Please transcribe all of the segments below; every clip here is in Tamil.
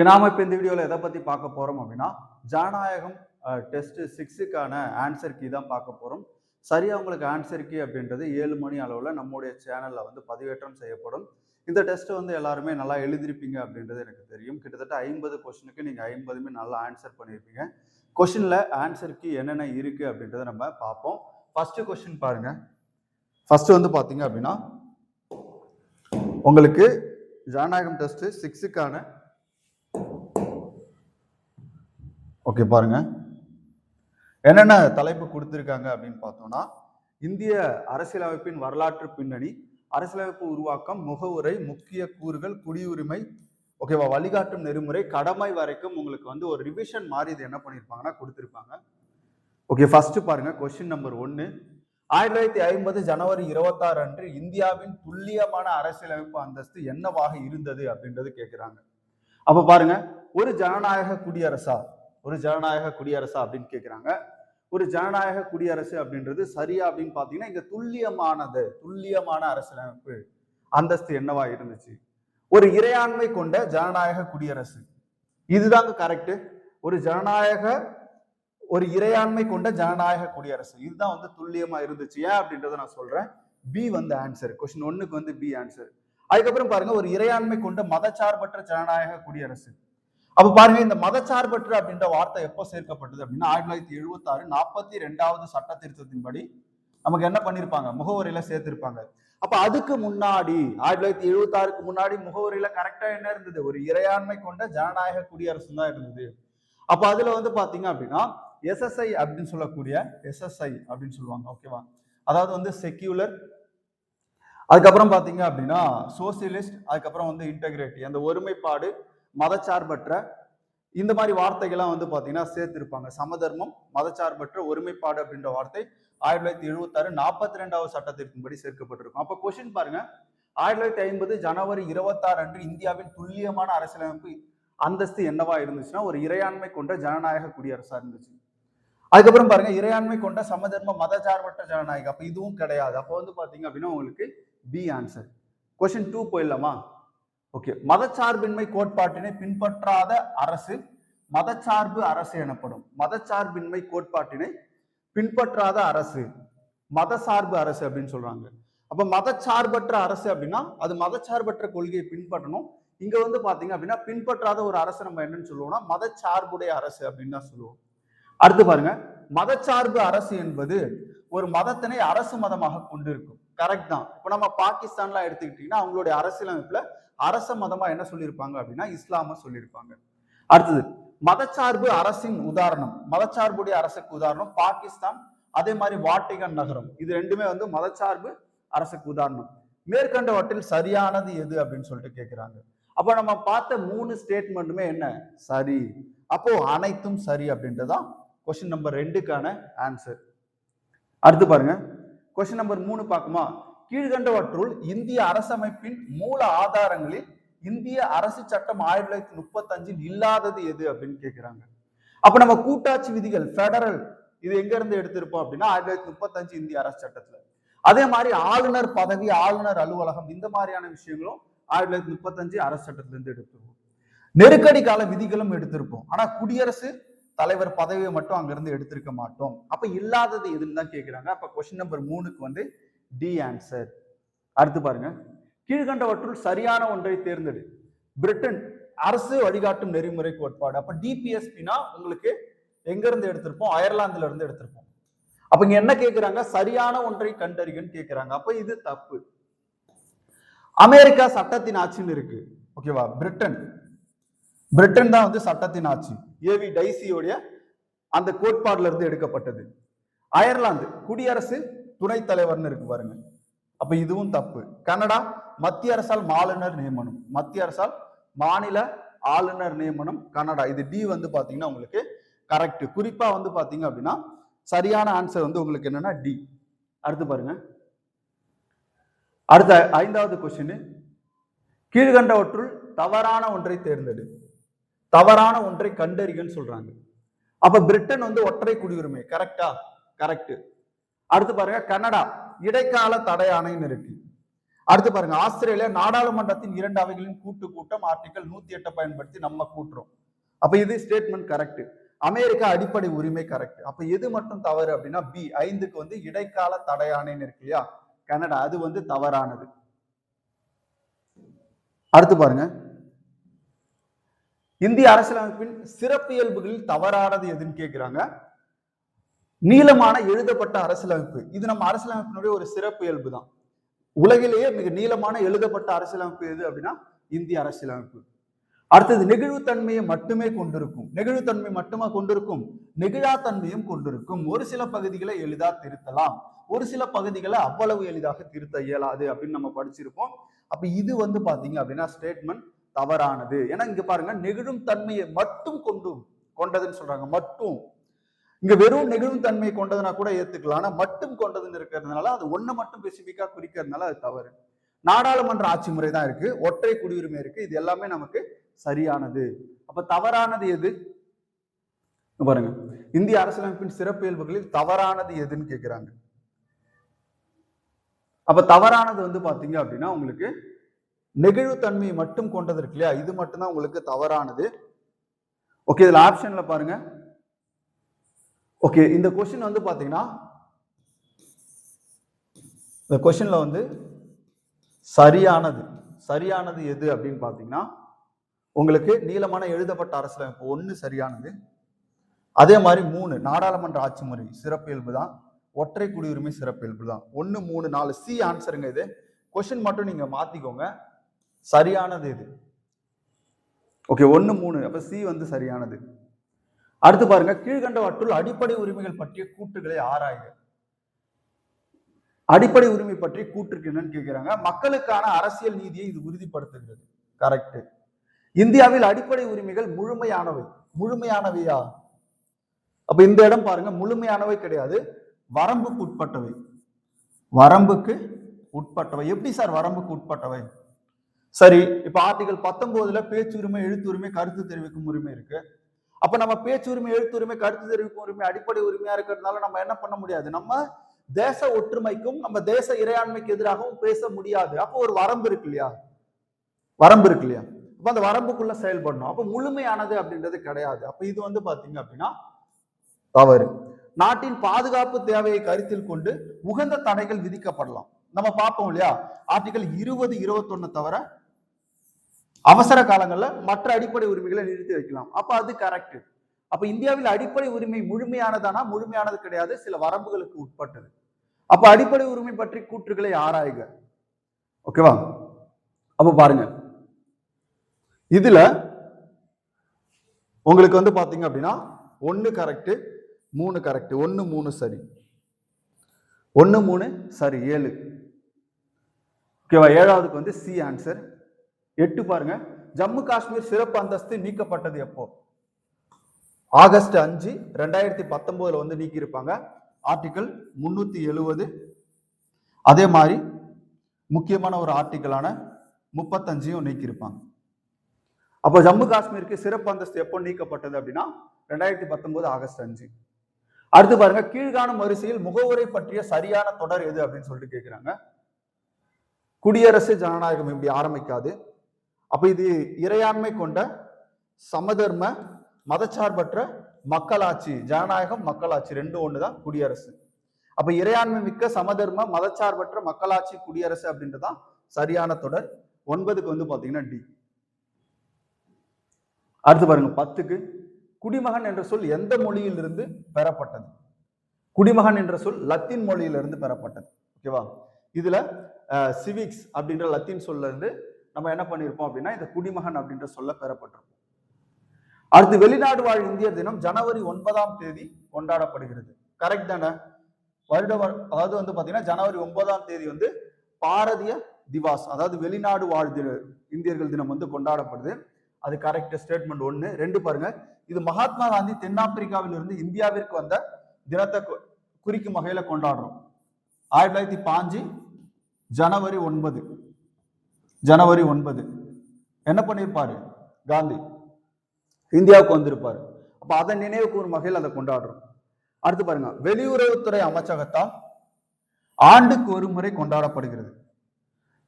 நாம இப்போ இந்த வீடியோவில் எதை பற்றி பார்க்க போகிறோம் அப்படின்னா ஜனநாயகம் டெஸ்ட் 6க்கான ஆன்சர் கீ தான் பார்க்க போகிறோம். சரியாக உங்களுக்கு ஆன்சர் கீ அப்படின்றது 7 மணி அளவில் நம்முடைய சேனலில் வந்து பதிவேற்றம் செய்யப்படும். இந்த டெஸ்ட் வந்து எல்லாருமே நல்லா எழுதிருப்பீங்க அப்படின்றது எனக்கு தெரியும். கிட்டத்தட்ட 50 கொஸ்டினுக்கு நீங்கள் 50மே நல்லா ஆன்சர் பண்ணியிருப்பீங்க. கொஸ்டினில் ஆன்சர் கீ என்னென்ன இருக்குது அப்படின்றத நம்ம பார்ப்போம். ஃபர்ஸ்ட் கொஸ்டின் பாருங்க. ஃபர்ஸ்ட் வந்து பார்த்தீங்க அப்படின்னா உங்களுக்கு ஜனநாயகம் டெஸ்ட் 6க்கான ஓகே பாருங்க என்னென்ன தலைப்பு கொடுத்திருக்காங்க அப்படின்னு பார்த்தோம்னா இந்திய அரசியலமைப்பின் வரலாற்று பின்னணி, அரசியலமைப்பு உருவாக்கம், முகவுரை, முக்கிய கூறுகள், குடியுரிமை, ஓகேவா, வழிகாட்டும் நெறிமுறை, கடமை வரைக்கும் உங்களுக்கு வந்து ஒரு ரிவிஷன் மாதிரி இது என்ன பண்ணியிருப்பாங்கன்னா கொடுத்திருப்பாங்க. ஓகே ஃபர்ஸ்ட் பாருங்க கொஸ்டின் நம்பர் 1. 1950 ஜனவரி 26 அன்று இந்தியாவின் துல்லியமான அரசியலமைப்பு அந்தஸ்து என்னவாக இருந்தது அப்படின்றது கேட்கிறாங்க. அப்ப பாருங்க ஒரு ஜனநாயக குடியரசா அப்படின்னு கேட்கிறாங்க. ஒரு ஜனநாயக குடியரசு அப்படின்றது சரியா அப்படின்னு பாத்தீங்கன்னா இங்க துல்லியமான அரசியலமைப்பு அந்தஸ்து என்னவா இருந்துச்சு. ஒரு இறையாண்மை கொண்ட ஜனநாயக குடியரசு, இதுதாங்க கரெக்ட். ஒரு இறையாண்மை கொண்ட ஜனநாயக குடியரசு இதுதான் வந்து துல்லியமா இருந்துச்சு. ஏன் அப்படின்றத நான் சொல்றேன். பி வந்து ஆன்சர். கொஸ்டின் 1க்கு வந்து பி ஆன்சர். அதுக்கப்புறம் பாருங்க ஒரு இறையாண்மை கொண்ட மதச்சார்பற்ற ஜனநாயக குடியரசு. அப்ப பாருங்க இந்த மதச்சார்பற்ற அப்படின்ற வார்த்தை எப்போ சேர்க்கப்பட்டது அப்படின்னா 1976 42வது சட்ட திருத்தத்தின்படி நமக்கு என்ன பண்ணிருப்பாங்க, முகவரியில சேர்த்திருப்பாங்க. அப்ப அதுக்கு முன்னாடி 1976க்கு முன்னாடி முகவரியில கரெக்டா என்ன இருந்தது, ஒரு இறையாண்மை கொண்ட ஜனநாயக குடியரசு தான் இருந்தது. அப்ப அதுல வந்து பாத்தீங்க அப்படின்னா எஸ்எஸ்ஐ அப்படின்னு சொல்லக்கூடிய எஸ்எஸ்ஐ அப்படின்னு சொல்லுவாங்க. ஓகேவா, அதாவது வந்து செக்யூலர், அதுக்கப்புறம் பாத்தீங்க அப்படின்னா சோசியலிஸ்ட், அதுக்கப்புறம் வந்து இன்டெகிரேட்டி, அந்த ஒருமைப்பாடு, மதச்சார்பற்ற, இந்த மாதிரி வார்த்தைகள்லாம் வந்து பாத்தீங்கன்னா சேர்த்திருப்பாங்க. சமதர்மம், மதச்சார்பற்ற, ஒருமைப்பாடு அப்படின்ற வார்த்தை 1976 42வது சட்டத்திற்கும்படி சேர்க்கப்பட்டிருக்கும். அப்ப கொஸ்டின் பாருங்க 1950 ஜனவரி 26 அன்று இந்தியாவின் துல்லியமான அரசியலமைப்பு அந்தஸ்து என்னவா இருந்துச்சுன்னா ஒரு இறையாண்மை கொண்ட ஜனநாயக குடியரசா இருந்துச்சு. அதுக்கப்புறம் பாருங்க இறையாண்மை கொண்ட சமதர்ம மதச்சார்பற்ற ஜனநாயகம், அப்ப இதுவும் கிடையாது. அப்ப வந்து பாத்தீங்க அப்படின்னா உங்களுக்கு பி ஆன்சர். கொஸ்டின் 2 போயிடலாமா. ஓகே, மதச்சார்பின்மை கோட்பாட்டினை பின்பற்றாத அரசு மதச்சார்பு அரசு எனப்படும். மதச்சார்பின்மை கோட்பாட்டினை பின்பற்றாத அரசு மதசார்பு அரசு அப்படின்னு சொல்றாங்க. அப்ப மதச்சார்பற்ற அரசு அப்படின்னா அது மதச்சார்பற்ற கொள்கையை பின்பற்றணும். இங்க வந்து பாத்தீங்க அப்படின்னா பின்பற்றாத ஒரு அரசு நம்ம என்னன்னு சொல்லுவோம்னா மதச்சார்புடைய அரசு அப்படின்னு தான் சொல்லுவோம். அடுத்து பாருங்க மதச்சார்பு அரசு என்பது ஒரு மதத்தினை அரசு மதமாக கொண்டிருக்கும். கரெக்ட் தான். இப்ப நம்ம பாகிஸ்தான்லாம் எடுத்துக்கிட்டீங்கன்னா அவங்களுடைய அரசியலமைப்புல அரச மதமா என்ன சொல்லியிருப்பாங்க அப்படின்னா இஸ்லாம சொல்லியிருப்பாங்க. அடுத்தது மதச்சார்பு அரசின் உதாரணம், மதச்சார்புடைய அரசுக்கு உதாரணம் பாகிஸ்தான், அதே மாதிரி வாட்டிகன் நகரம், இது ரெண்டுமே வந்து மதச்சார்பு அரசுக்கு உதாரணம். மேற்கண்டவற்றில் சரியானது எது அப்படின்னு சொல்லிட்டு கேட்கிறாங்க. அப்ப நம்ம பார்த்த 3 ஸ்டேட்மெண்ட்டுமே என்ன சரி. அப்போ அனைத்தும் சரி அப்படின்றதான் கொஸ்டின் நம்பர் 2க்கான ஆன்சர். அடுத்து பாருங்க கொஸ்டின் நம்பர் 3 பார்க்குமா. கீழ்கண்டவற்றுள் இந்திய அரசமைப்பின் மூல ஆதாரங்களில் இந்திய அரசு சட்டம் 1935 இல்லாதது எது அப்படின்னு கேட்கிறாங்க. அப்ப நம்ம கூட்டாட்சி விதிகள் பெடரல் இது எங்க இருந்து எடுத்திருப்போம் அப்படின்னா 1935 இந்திய அரசு சட்டத்துல. அதே மாதிரி ஆளுநர் பதவி, ஆளுநர் அலுவலகம், இந்த மாதிரியான விஷயங்களும் 1935 அரசு சட்டத்துல இருந்து எடுத்திருப்போம். நெருக்கடி கால விதிகளும் எடுத்திருப்போம். ஆனா குடியரசு தலைவர் பதவியை மட்டும் அங்கிருந்து எடுத்திருக்க மாட்டோம். அப்ப இல்லாதது எதுன்னு தான் கேட்கிறாங்க. அப்ப கொஸ்டின் நம்பர் 3க்கு வந்து டி ஆன்சர். அடுத்து பாருங்க கீழ்கண்டவற்றுள் சரியான ஒன்றை தேர்ந்தெடு. பிரிட்டன் அரசு வழிகாட்டும் நெறிமுறை கோட்பாடு. அப்ப டிபிஎஸ்பினா உங்களுக்கு எங்க இருந்து எடுத்திருப்போம், அயர்லாந்துல இருந்து எடுத்திருப்போம். அப்ப இங்க என்ன கேட்கிறாங்க, சரியான ஒன்றை கண்டறிகன்னு கேட்கிறாங்க. அப்ப இது தப்பு. அமெரிக்கா சட்டத்தின் ஆட்சின்னு இருக்கு. ஓகேவா, பிரிட்டன் தான் வந்து சட்டத்தின் ஆட்சி. ஏவி டைசியோடைய அந்த கோட்பாடுல இருந்து எடுக்கப்பட்டது. அயர்லாந்து குடியரசு துணைத் தலைவர்னு இருக்கு பாருங்க. அப்ப இதுவும் தப்பு. கனடா மத்திய அரசால் மாநில ஆளுநர் நியமனம் கனடா. இது டி வந்து பாத்தீங்கன்னா உங்களுக்கு கரெக்ட். குறிப்பா வந்து பாத்தீங்க அப்படின்னா சரியான ஆன்சர் வந்து உங்களுக்கு என்னன்னா டி. அடுத்து பாருங்க அடுத்த 5வது கொஸ்டின். கீழ்கண்டவற்றுள் தவறான ஒன்றை தேர்ந்தெடு. தவறான ஒன்றை கண்டறிகன்னு சொல்றாங்க. அப்ப பிரிட்டன் வந்து ஒற்றை குடியுரிமை. கரெக்டா, கரெக்ட். அடுத்து பாருங்க கனடா இடைக்கால தடை ஆணைன்னு இருக்கு. அடுத்து பாருங்க, ஆஸ்திரேலியா நாடாளுமன்றத்தின் 2 அவைகளின் கூட்டம் ஆர்டிகல் 108 பயன்படுத்தி நம்ம கூட்டுறோம். அப்ப இது ஸ்டேட்மெண்ட் கரெக்ட். அமெரிக்கா அடிப்படை உரிமை கரெக்ட். அப்ப எது மட்டும் தவறு அப்படின்னா பி 5க்கு வந்து இடைக்கால தடையாணைன்னு இருக்கு இல்லையா, கனடா, அது வந்து தவறானது. அடுத்து பாருங்க, இந்திய அரசியலமைப்பின் சிறப்பியல்புகளில் தவறானது எதுன்னு கேட்கிறாங்க. நீளமான எழுதப்பட்ட அரசியலமைப்பு, இது நம்ம அரசியலமைப்பினுடைய ஒரு சிறப்பியல்பு தான். உலகிலேயே மிக நீளமான எழுதப்பட்ட அரசியலமைப்பு எது அப்படின்னா இந்திய அரசியலமைப்பு. அடுத்தது நெகிழ்வுத்தன்மையை மட்டுமே கொண்டிருக்கும். நெகிழ்வுத்தன்மை மட்டுமா கொண்டிருக்கும், நெகிழாத்தன்மையும் கொண்டிருக்கும். ஒரு சில பகுதிகளை எளிதா திருத்தலாம், ஒரு சில பகுதிகளை அவ்வளவு எளிதாக திருத்த இயலாது அப்படின்னு நம்ம படிச்சிருப்போம். அப்ப இது வந்து பாத்தீங்க அப்படின்னா ஸ்டேட்மெண்ட் தவறானது. ஏன்னா இங்க பாருங்க, நெகிழும் தன்மையை மட்டும் கொண்டதுன்னு சொல்றாங்க. மட்டும், இங்க வெறும் நெகிழும் தன்மை கொண்டதுனா கூட ஏத்துக்கலாம், ஆனா மட்டும் கொண்டதுன்னு இருக்கிறதுனால அது ஒண்ணு மட்டும் ஸ்பெசிபிக்கா குறிக்கிறதுனால அது தவறு. நாடாளுமன்ற ஆட்சி முறை தான் இருக்கு, ஒற்றை குடியுரிமை இருக்கு, இது எல்லாமே நமக்கு சரியானது. அப்ப தவறானது எது பாருங்க, இந்திய அரசியலமைப்பின் சிறப்பியல்புகளில் தவறானது எதுன்னு கேட்கிறாங்க. அப்ப தவறானது வந்து பாத்தீங்க அப்படின்னா உங்களுக்கு நெகிழ்வுத்தன்மையை மட்டும் கொண்டது இருக்கு இல்லையா, இது மட்டும்தான் உங்களுக்கு தவறானது. ஓகே, இதுல ஆப்ஷன்ல பாருங்க. ஓகே, இந்த கொஸ்டின் வந்து பாத்தீங்கன்னா, இந்த கொஸ்டின்ல வந்து சரியானது எது அப்படின்னு பாத்தீங்கன்னா உங்களுக்கு நீளமான எழுதப்பட்ட அரசியலமைப்பு 1 சரியானது. அதே மாதிரி 3 நாடாளுமன்ற ஆட்சி முறை சிறப்பியல்பு தான், ஒற்றை குடியுரிமை சிறப்பியல்பு தான். 1, 3, 4 சி ஆன்சருங்க. இது கொஸ்டின் மட்டும் நீங்க மாத்திக்கோங்க. சரியானது இது. ஓகே, 1, 3, அப்ப சி வந்து சரியானது. அடுத்து பாருங்க, கீழ்கண்டவற்றுள் அடிப்படை உரிமைகள் பற்றிய கூற்றுகளை ஆராய்க. அடிப்படை உரிமை பற்றி கூற்றுக்கு என்னன்னு கேட்கிறாங்க. மக்களுக்கான அரசியல் நீதியை இது உறுதிப்படுத்துகிறது. கரெக்ட். இந்தியாவில் அடிப்படை உரிமைகள் முழுமையானவையா? அப்ப இந்த இடம் பாருங்க, முழுமையானவை கிடையாது, வரம்புக்கு உட்பட்டவை. எப்படி சார் வரம்புக்கு உட்பட்டவை? சரி, இப்ப ஆர்டிகல் 19ல பேச்சுரிமை, எழுத்துரிமை, கருத்து தெரிவிக்கும் உரிமை இருக்கு. அப்ப நம்ம பேச்சுரிமை, எழுத்துரிமை, கருத்து தெரிவிக்கும் உரிமை அடிப்படை உரிமையா இருக்கிறதுனால நம்ம என்ன பண்ண முடியாது, நம்ம தேச ஒற்றுமைக்கும் நம்ம தேச இறையாண்மைக்கு எதிராகவும் பேச முடியாது. அப்போ ஒரு வரம்பு இருக்கு இல்லையா, அப்ப அந்த வரம்புக்குள்ள செயல்படணும். அப்ப முழுமையானது அப்படின்றது கிடையாது. அப்ப இது வந்து பாத்தீங்க அப்படின்னா தவறு. நாட்டின் பாதுகாப்பு தேவையை கருத்தில் கொண்டு உகந்த தடைகள் விதிக்கப்படலாம். நம்ம பார்ப்போம் இல்லையா, ஆர்டிகல் 20, 21 தவிர அவசர காலங்கள்ல மற்ற அடிப்படை உரிமைகளை நிறுத்தி வைக்கலாம். அப்ப அது கரெக்ட். அப்ப இந்தியாவில் அடிப்படை உரிமை முழுமையானதானா? முழுமையானது கிடையாது, சில வரம்புகளுக்கு உட்பட்டது. அப்ப அடிப்படை உரிமை பற்றி கூற்றுகளை ஆராய்க. ஓகேவா? அப்ப பாருங்க, இதுல உங்களுக்கு வந்து பாத்தீங்க அப்படின்னா 1 கரெக்ட், 3 கரெக்ட், 1, 3 சரி, 1, 3 சரி, 7. ஓகேவா? 7வதுக்கு வந்து சி ஆன்சர். 8 பாருங்க, ஜம்மு காஷ்மீர் சிறப்பு அந்தஸ்து நீக்கப்பட்டது எப்போ? ஆகஸ்ட் 5, 2019 வந்து நீக்கி இருப்பாங்க. ஆர்டிகல் 370. அதே மாதிரி முக்கியமான ஒரு ஆர்டிகலான 35 நீக்கி இருப்பாங்க. அப்போ ஜம்மு காஷ்மீருக்கு சிறப்பு அந்தஸ்து எப்போ நீக்கப்பட்டது அப்படின்னா 2019 ஆகஸ்ட் 5. அடுத்து பாருங்க, கீழ்காணும் வரிசையில் முகவுரை பற்றிய சரியான தொடர் எது அப்படின்னு சொல்லிட்டு கேட்கிறாங்க. குடியரசு ஜனநாயகம் இப்படி ஆரம்பிக்காது. அப்ப இது இறையாண்மை கொண்ட சமதர்ம மதச்சார்பற்ற மக்களாட்சி, ஜனநாயகம் மக்களாட்சி 2 ஒண்ணுதான் குடியரசு. அப்ப இறையாண்மை மிக்க சமதர்ம மதச்சார்பற்ற மக்களாட்சி குடியரசு அப்படின்றதான் சரியான தொடர். 9க்கு வந்து பாத்தீங்கன்னா டி. அடுத்து பாருங்க, 10க்கு குடிமகன் என்ற சொல் எந்த மொழியிலிருந்து பெறப்பட்டது? குடிமகன் என்ற சொல் லத்தீன் மொழியிலிருந்து பெறப்பட்டது. ஓகேவா? இதுல சிவிக்ஸ் அப்படின்ற லத்தீன் சொல்ல இருந்து நம்ம என்ன பண்ணிருப்போம் அப்படின்னா இந்த குடிமகன் அப்படின்ற சொல்ல பெறப்பட்டிருப்போம். அடுத்து வெளிநாடு வாழ் இந்தியர் தினம் ஜனவரி 9ஆம் தேதி கொண்டாடப்படுகிறது. கரெக்ட் தானே? அதாவது வந்து பாத்தீங்கன்னா ஜனவரி 9ஆம் தேதி வந்து பாரதிய திவாஸ், அதாவது வெளிநாடு வாழ் இந்தியர்கள் தினம் வந்து கொண்டாடப்படுது. அது கரெக்ட், ஸ்டேட்மெண்ட் 1. 2 பாருங்க, இது மகாத்மா காந்தி தென்னாப்பிரிக்காவில் இருந்து இந்தியாவிற்கு வந்த தினத்தை குறிக்கும் வகையில கொண்டாடுறோம். 1905 ஜனவரி 9 என்ன பண்ணிருப்பாரு காந்தி? இந்தியாவுக்கு வந்திருப்பாரு. அப்ப அதை நினைவு கூறும் வகையில் அதை கொண்டாடுறோம். அடுத்து பாருங்க, வெளியுறவுத்துறை அமைச்சகத்தால் ஆண்டுக்கு ஒரு முறை கொண்டாடப்படுகிறது.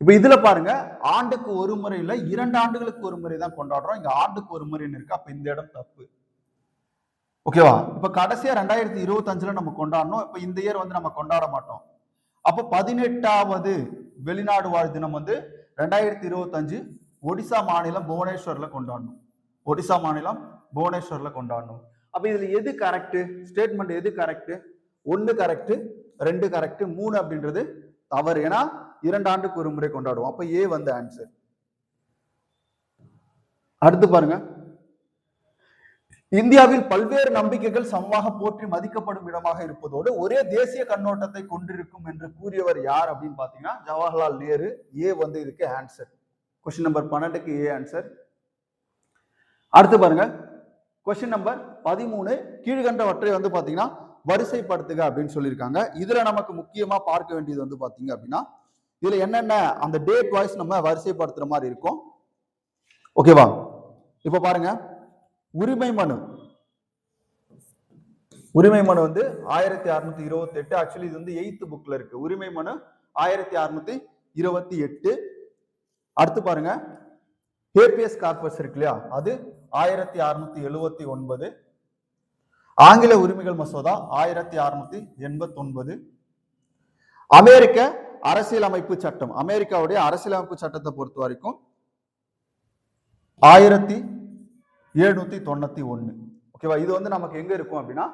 இப்ப இதுல பாருங்க, ஆண்டுக்கு ஒரு முறை இல்ல 2 ஆண்டுகளுக்கு ஒரு முறை தான் கொண்டாடுறோம். இங்க ஆண்டுக்கு ஒரு முறைன்னு இருக்கு. அப்ப இந்த இடம் தப்பு. ஓகேவா? இப்ப கடைசியா 2025ல நம்ம கொண்டாடணும். இப்ப இந்த இயர் வந்து நம்ம கொண்டாட மாட்டோம். அப்ப 18வது வெளிநாடு வாழ் தினம் வந்து 2025 ஒடிசா மாநிலம் புவனேஸ்வர்ல கொண்டாடணும். ஒடிசா மாநிலம் புவனேஸ்வர்ல கொண்டாடணும். அப்ப இதுல எது கரெக்ட்? ஸ்டேட்மெண்ட் எது கரெக்ட்? 1 கரெக்ட், 2 கரெக்ட், 3 அப்படின்றது தவறு. ஏன்னா 2 ஆண்டுக்கு ஒரு முறை கொண்டாடுவோம். அப்ப ஏ வந்து ஆன்சர். அடுத்து பாருங்க, இந்தியாவில் பல்வேறு நம்பிக்கைகள் சமமாக போற்றி மதிக்கப்படும் இடமாக இருப்பதோடு ஒரே தேசிய கண்ணோட்டத்தை கொண்டிருக்கும் என்று கூறியவர் யார் அப்படின்னு பாத்தீங்கன்னா ஜவஹர்லால் நேரு. ஏ வந்து இதுக்கு answer. Question number 12க்கு A answer. அடுத்து பாருங்க, கொஸ்டின் நம்பர் 13 கீழ்கண்டவற்றை வந்து பாத்தீங்கன்னா வரிசைப்படுத்துக அப்படின்னு சொல்லியிருக்காங்க. இதுல நமக்கு முக்கியமா பார்க்க வேண்டியது வந்து பாத்தீங்க அப்படின்னா இதுல என்னென்ன அந்த டேட் வாய்ஸ் நம்ம வரிசைப்படுத்துற மாதிரி இருக்கும். ஓகேவா? இப்ப பாருங்க, உரிமை மனு வந்து 1628. ஆக்சுவலி இது வந்து 8th புக்ல இருக்கு. உரிமை மனு 1628. அடுத்து பாருங்க, ஹேபியஸ் கார்பஸ் இருக்கு இல்லையா, அது 1679. ஆங்கில உரிமைகள் மசோதா 1689. அமெரிக்க அரசியலமைப்பு சட்டம், அமெரிக்காவுடைய அரசியலமைப்பு சட்டத்தை பொறுத்த வரைக்கும் 1791. ஓகேவா? இது வந்து நமக்கு எங்க இருக்கும் அப்படின்னா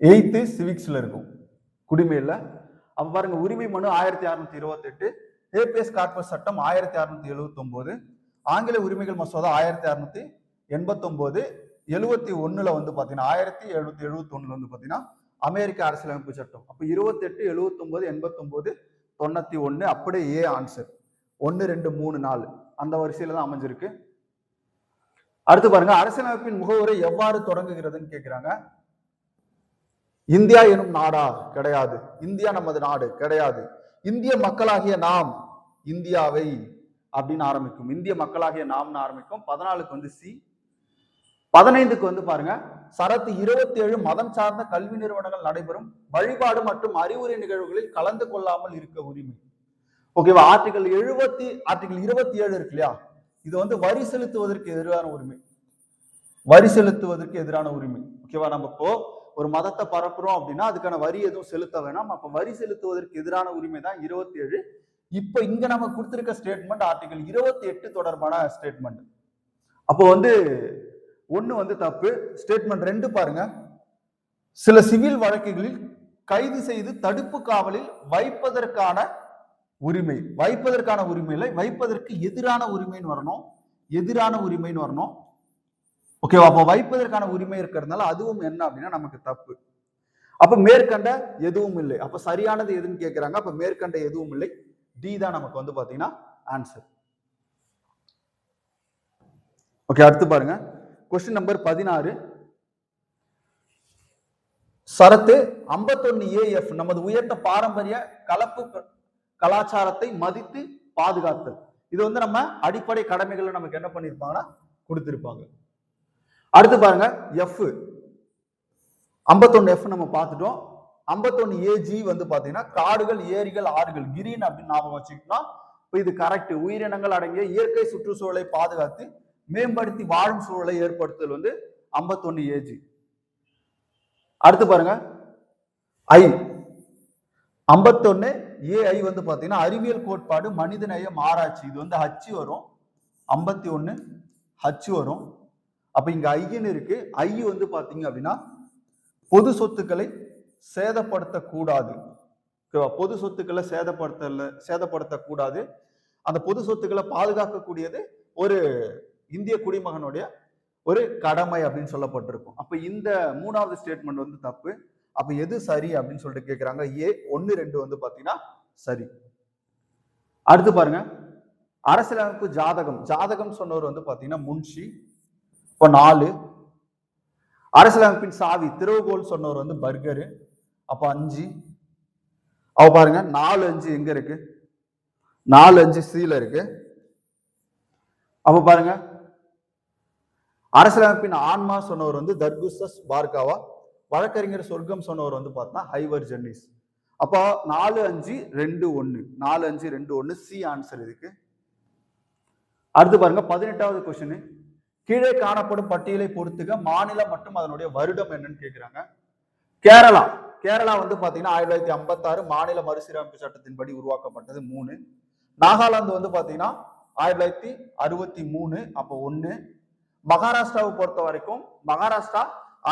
8th சிவிக்ஸ்ல இருக்கும், குடிமையில. அப்ப பாருங்க, உரிமை மனு 1628, ஹேபியஸ் கார்பஸ் சட்டம் 1679, ஆங்கில உரிமைகள் மசோதா 1689, 71ல வந்து பாத்தீங்கன்னா 1771ல வந்து பாத்தீங்கன்னா அமெரிக்க அரசியலமைப்பு சட்டம். அப்ப 28, 79, 89, 91 அப்படியே ஏ ஆன்சர். 1, 2, 3, 4 அந்த வரிசையில தான் அமைஞ்சிருக்கு. அடுத்து பாருங்க, அரசியலமைப்பின் முகவுரை எவ்வாறு தொடங்குகிறதுன்னு கேட்கிறாங்க. இந்தியா எனும் நாடா? கிடையாது. இந்தியா நமது நாடு? கிடையாது. இந்திய மக்களாகிய நாம் இந்தியாவை அப்படின்னு ஆரம்பிக்கும். இந்திய மக்களாகிய நாம்னு ஆரம்பிக்கும். 14க்கு வந்து சி. 15க்கு வந்து பாருங்க, சரத்து 27 மதம் சார்ந்த கல்வி நிறுவனங்கள் நடைபெறும் வழிபாடு மற்றும் அறிவுரை நிகழ்வுகளில் கலந்து கொள்ளாமல் இருக்க உரிமை. ஓகேவா? ஆர்டிகல் 27 இருக்கு இல்லையா, இது வந்து வரி செலுத்துவதற்கு எதிரான உரிமை. வரி செலுத்துவதற்கு எதிரான உரிமை. ஓகேவா? நம்ம இப்போ ஒரு மதத்தை பரப்புறோம் அப்படின்னா அதுக்கான வரி எதுவும் செலுத்த வேணாம். அப்ப வரி செலுத்துவதற்கு எதிரான உரிமை தான் 27. இப்ப இங்க நம்ம கொடுத்திருக்க ஸ்டேட்மெண்ட் ஆர்டிகல் 28 தொடர்பான ஸ்டேட்மெண்ட். அப்போ வந்து 1 வந்து தப்பு. ஸ்டேட்மெண்ட் 2 பாருங்க, சில சிவில் வழக்குகளில் கைது செய்து தடுப்பு காவலில் வைப்பதற்கான உரிமை. வைப்பதற்கான உரிமையில வைப்பதற்கு எதிரான உரிமைன்னு வரணும். எதிரான உரிமைன்னு வரணும். ஓகேவா? அப்போ வைப்பதற்கான உரிமை இருக்கிறதுனால அதுவும் என்ன அப்படின்னா நமக்கு தப்பு. அப்ப மேற்கண்ட எதுவும் இல்லை. அப்ப சரியானது எதுன்னு கேட்கிறாங்க. அப்ப மேற்கண்ட எதுவும் இல்லை. டி தான் நமக்கு வந்து பாத்தீங்கன்னா ஆன்சர். ஓகே, அடுத்து பாருங்க, கொஸ்டின் நம்பர் 16. சரத்து 51 AF நமது உயர்ந்த பாரம்பரிய கலப்பு கலாச்சாரத்தை மதித்து பாதுகாத்தல். இது வந்து நம்ம அடிப்படை கடமைகளை நமக்கு என்ன பண்ணிருப்பாங்கன்னா கொடுத்திருப்பாங்க. அடுத்து பாருங்க, எஃப் 51 எஃப் நம்ம பார்த்துட்டோம். 51 AG வந்து பாத்தீங்கன்னா காடுகள், ஏரிகள், ஆறுகள், கிரீன் அப்படின்னு ஞாபகம் வச்சுக்கிட்டோம். இது கரெக்ட். உயிரினங்கள் அடங்கிய இயற்கை சுற்றுச்சூழலை பாதுகாத்து மேம்படுத்தி வாழும் சூழலை ஏற்படுத்தல் வந்து 51 AG. அடுத்து பாருங்க, ஐ 51 AI வந்து பாத்தீங்கன்னா அறிவியல் கோட்பாடு மனிதநேயம் ஆராய்ச்சி. இது வந்து ஹச் வரும். 51 ஹச் வரும். அப்ப இங்க ஐன்னு இருக்கு. ஐ வந்து பாத்தீங்க அப்படின்னா பொது சொத்துக்களை சேதப்படுத்தக்கூடாது. பொது சொத்துக்களை சேதப்படுத்தக்கூடாது. அந்த பொது சொத்துக்களை பாதுகாக்கக்கூடியது ஒரு இந்திய குடிமகனுடைய ஒரு கடமை அப்படின்னு சொல்லப்பட்டிருக்கும். அப்ப இந்த 3வது ஸ்டேட்மெண்ட் வந்து தப்பு. அப்ப எது சரி அப்படின்னு சொல்லிட்டு கேட்கிறாங்க. ஏ 1, 2 வந்து பாத்தீங்கன்னா சரி. அடுத்து பாருங்க, அரசியலமைப்பு ஜாதகம். ஜாதகம் சொன்னவர் வந்து பாத்தீங்கன்னா முன்ஷி. இப்போ 4. அரசியலமைப்பின் சாவி திறவுகோல் சொன்னவர் வந்து பர்கரு. அப்ப 5. அவ பாருங்க 4, 5 எங்க இருக்கு? 4, 5 சீல இருக்கு. அப்ப பாருங்க, அரசியலமைப்பின் ஆன்மா சொன்னவர் வந்து தர்குசஸ் பார்காவா. வழக்கறிஞர் சொர்க்கம் சொன்னவர் வந்து பார்த்தா ஹைவர் ஜென்னிஸ். அப்போ 4-5-2-1 4-5-2-1 சி ஆன்சர் இதுக்கு. அடுத்து பாருங்க 18வது கொஸ்டின். கீழே காணப்படும் பட்டியலை பொறுத்துக மாநிலம் மற்றும் அதனுடைய வருடம் என்னன்னு கேட்கிறாங்க. கேரளா வந்து பாத்தீங்கன்னா 1956 மாநில மறுசீரமைப்பு சட்டத்தின்படி உருவாக்கப்பட்டது 3. நாகாலாந்து வந்து பாத்தீங்கன்னா 1963 அப்போ 1. மகாராஷ்டிராவை பொறுத்த வரைக்கும் மகாராஷ்டிரா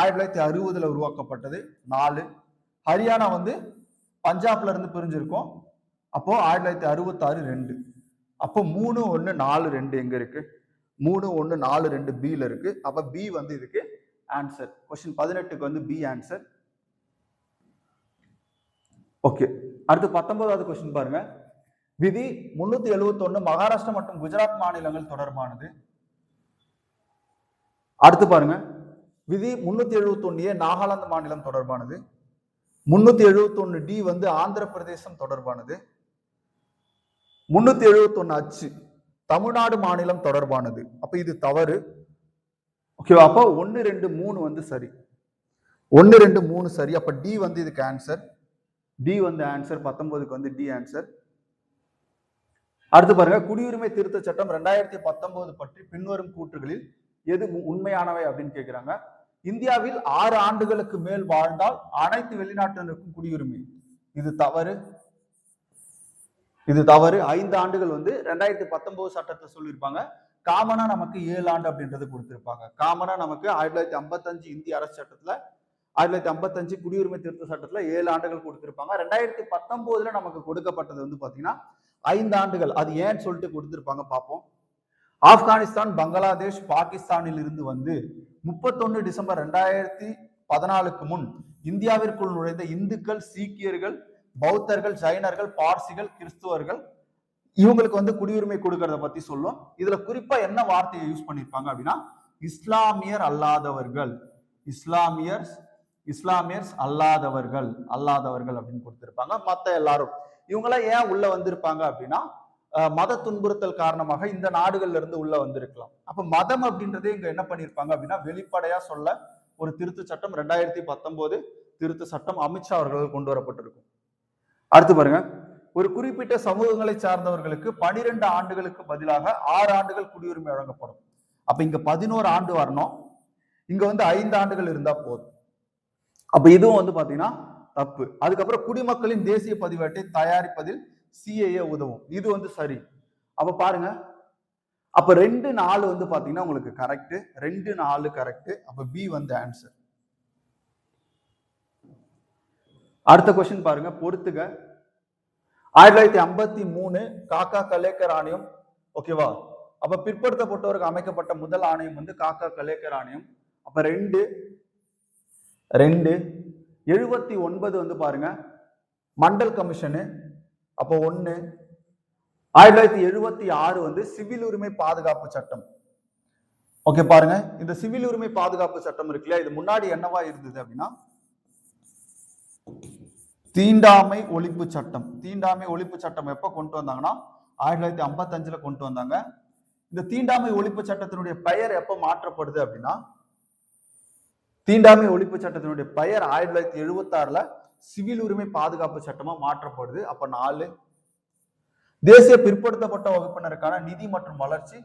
1960 உருவாக்கப்பட்டது 4. ஹரியானா வந்து பஞ்சாப்ல இருந்து பிரிஞ்சிருக்கும் அப்போ 1966 2. அப்போ 3-1-4-2 எங்க இருக்கு? 3-1-4-2 பில இருக்கு. அப்ப பி வந்து இதுக்கு ஆன்சர். கொஸ்டின் 18க்கு வந்து பி ஆன்சர். ஓகே, அடுத்து 19வது கொஸ்டின் பாருங்க. விதி 371 மகாராஷ்டிரா மற்றும் குஜராத் மாநிலங்கள் தொடர்பானது. அடுத்து பாருங்க, விதி 371 நாகாலாந்து மாநிலம் தொடர்பானது. 371 வந்து ஆந்திர பிரதேசம் தொடர்பானது. 371 தமிழ்நாடு மாநிலம் தொடர்பானது. அப்ப இது தவறு. ஓகேவா? அப்ப 1, 2, 3 வந்து சரி. 1, 2, 3 சரி. அப்ப டி வந்து இதுக்கு ஆன்சர். டி வந்து ஆன்சர். 19க்கு வந்து டி ஆன்சர். அடுத்து பாருங்க, குடியுரிமை திருத்த சட்டம் 2019 பற்றி பின்வரும் கூற்றுகளில் எது உண்மையானவை அப்படின்னு கேட்கிறாங்க. இந்தியாவில் 6 ஆண்டுகளுக்கு மேல் வாழ்ந்தால் அனைத்து வெளிநாட்டினருக்கும் குடியுரிமை. இது தவறு. இது தவறு. 5 ஆண்டுகள் வந்து 2019 சட்டத்தை சொல்லியிருப்பாங்க. காமனா நமக்கு 7 ஆண்டு அப்படின்றது கொடுத்திருப்பாங்க. காமனா நமக்கு 1955 இந்திய அரசு சட்டத்துல 1955 குடியுரிமை திருத்த சட்டத்துல 7 ஆண்டுகள் கொடுத்திருப்பாங்க. 2019 நமக்கு கொடுக்கப்பட்டது வந்து பாத்தீங்கன்னா 5 ஆண்டுகள். அது ஏன்னு சொல்லிட்டு கொடுத்திருப்பாங்க, பார்ப்போம். ஆப்கானிஸ்தான், பங்களாதேஷ், பாகிஸ்தானில் இருந்து வந்து 31 டிசம்பர் 2014க்கு முன் இந்தியாவிற்குள் நுழைந்த இந்துக்கள், சீக்கியர்கள், பௌத்தர்கள், ஜைனர்கள், பார்சிகள், கிறிஸ்துவர்கள் இவங்களுக்கு வந்து குடியுரிமை கொடுக்கறத பத்தி சொல்லும். இதுல குறிப்பா என்ன வார்த்தையை யூஸ் பண்ணிருப்பாங்க அப்படின்னா இஸ்லாமியர் அல்லாதவர்கள், இஸ்லாமியர்ஸ் அல்லாதவர்கள் அப்படின்னு கொடுத்திருப்பாங்க. மத்த எல்லாரும் இவங்கெல்லாம் ஏன் உள்ள வந்திருப்பாங்க அப்படின்னா மத துன்புறுத்தல் காரணமாக இந்த நாடுகள்ல இருந்து உள்ள வந்திருக்கலாம். அப்ப மதம் அப்படின்றதே இங்க என்ன பண்ணிருப்பாங்க அப்படின்னா வெளிப்படையா சொல்ல ஒரு திருத்த சட்டம் 2019 திருத்த சட்டம் அமித்ஷா அவர்கள் கொண்டு வரப்பட்டிருக்கும். அடுத்து பாருங்க, ஒரு குறிப்பிட்ட சமூகங்களை சார்ந்தவர்களுக்கு 12 ஆண்டுகளுக்கு பதிலாக 6 ஆண்டுகள் குடியுரிமை வழங்கப்படும். அப்ப இங்க 11 ஆண்டு வரணும். இங்க வந்து 5 ஆண்டுகள் இருந்தா போதும். அப்ப இதுவும் வந்து பாத்தீங்கன்னா தப்பு. அதுக்கப்புறம் குடிமக்களின் தேசிய பதிவேட்டை தயாரிப்பதில் சிஏஏ உதவும். இது வந்து சரி. அப்ப பாருங்க, அப்ப 2-4 வந்து பாத்தீங்கன்னா உங்களுக்கு கரெக்ட். 2-4 கரெக்ட். அப்ப பி வந்து ஆன்சர். அடுத்த கொஸ்டின் பாருங்க, பொறுத்துக. 1953 காக்கா கலேக்கர் ஆணையம். ஓகேவா? அப்ப பிற்படுத்தப்பட்டவருக்கு அமைக்கப்பட்ட முதல் ஆணையம் வந்து காக்கா கலேக்கர் ஆணையம். அப்ப 2 79 வந்து பாருங்க மண்டல் கமிஷனு. அப்ப 1 1976 வந்து சிவில் உரிமை பாதுகாப்பு சட்டம். ஓகே, பாருங்க இந்த சிவில் உரிமை பாதுகாப்பு சட்டம் இருக்குல்ல, இது முன்னாடி என்னவா இருந்தது அப்படின்னா தீண்டாமை ஒழிப்பு சட்டம். தீண்டாமை ஒழிப்பு சட்டம் எப்ப கொண்டு வந்தாங்கன்னா 1955 கொண்டு வந்தாங்க. இந்த தீண்டாமை ஒழிப்பு சட்டத்தினுடைய பெயர் எப்ப மாற்றப்படுது அப்படின்னா தீண்டாமை ஒழிப்பு சட்டத்தினுடைய பெயர் 1976 சிவில் உரிமை பாதுகாப்பு சட்டமா மாற்றப்படுது. அப்ப 4 தேசிய பிற்படுத்தப்பட்ட வகுப்பினருக்கான நிதி மற்றும் வளர்ச்சி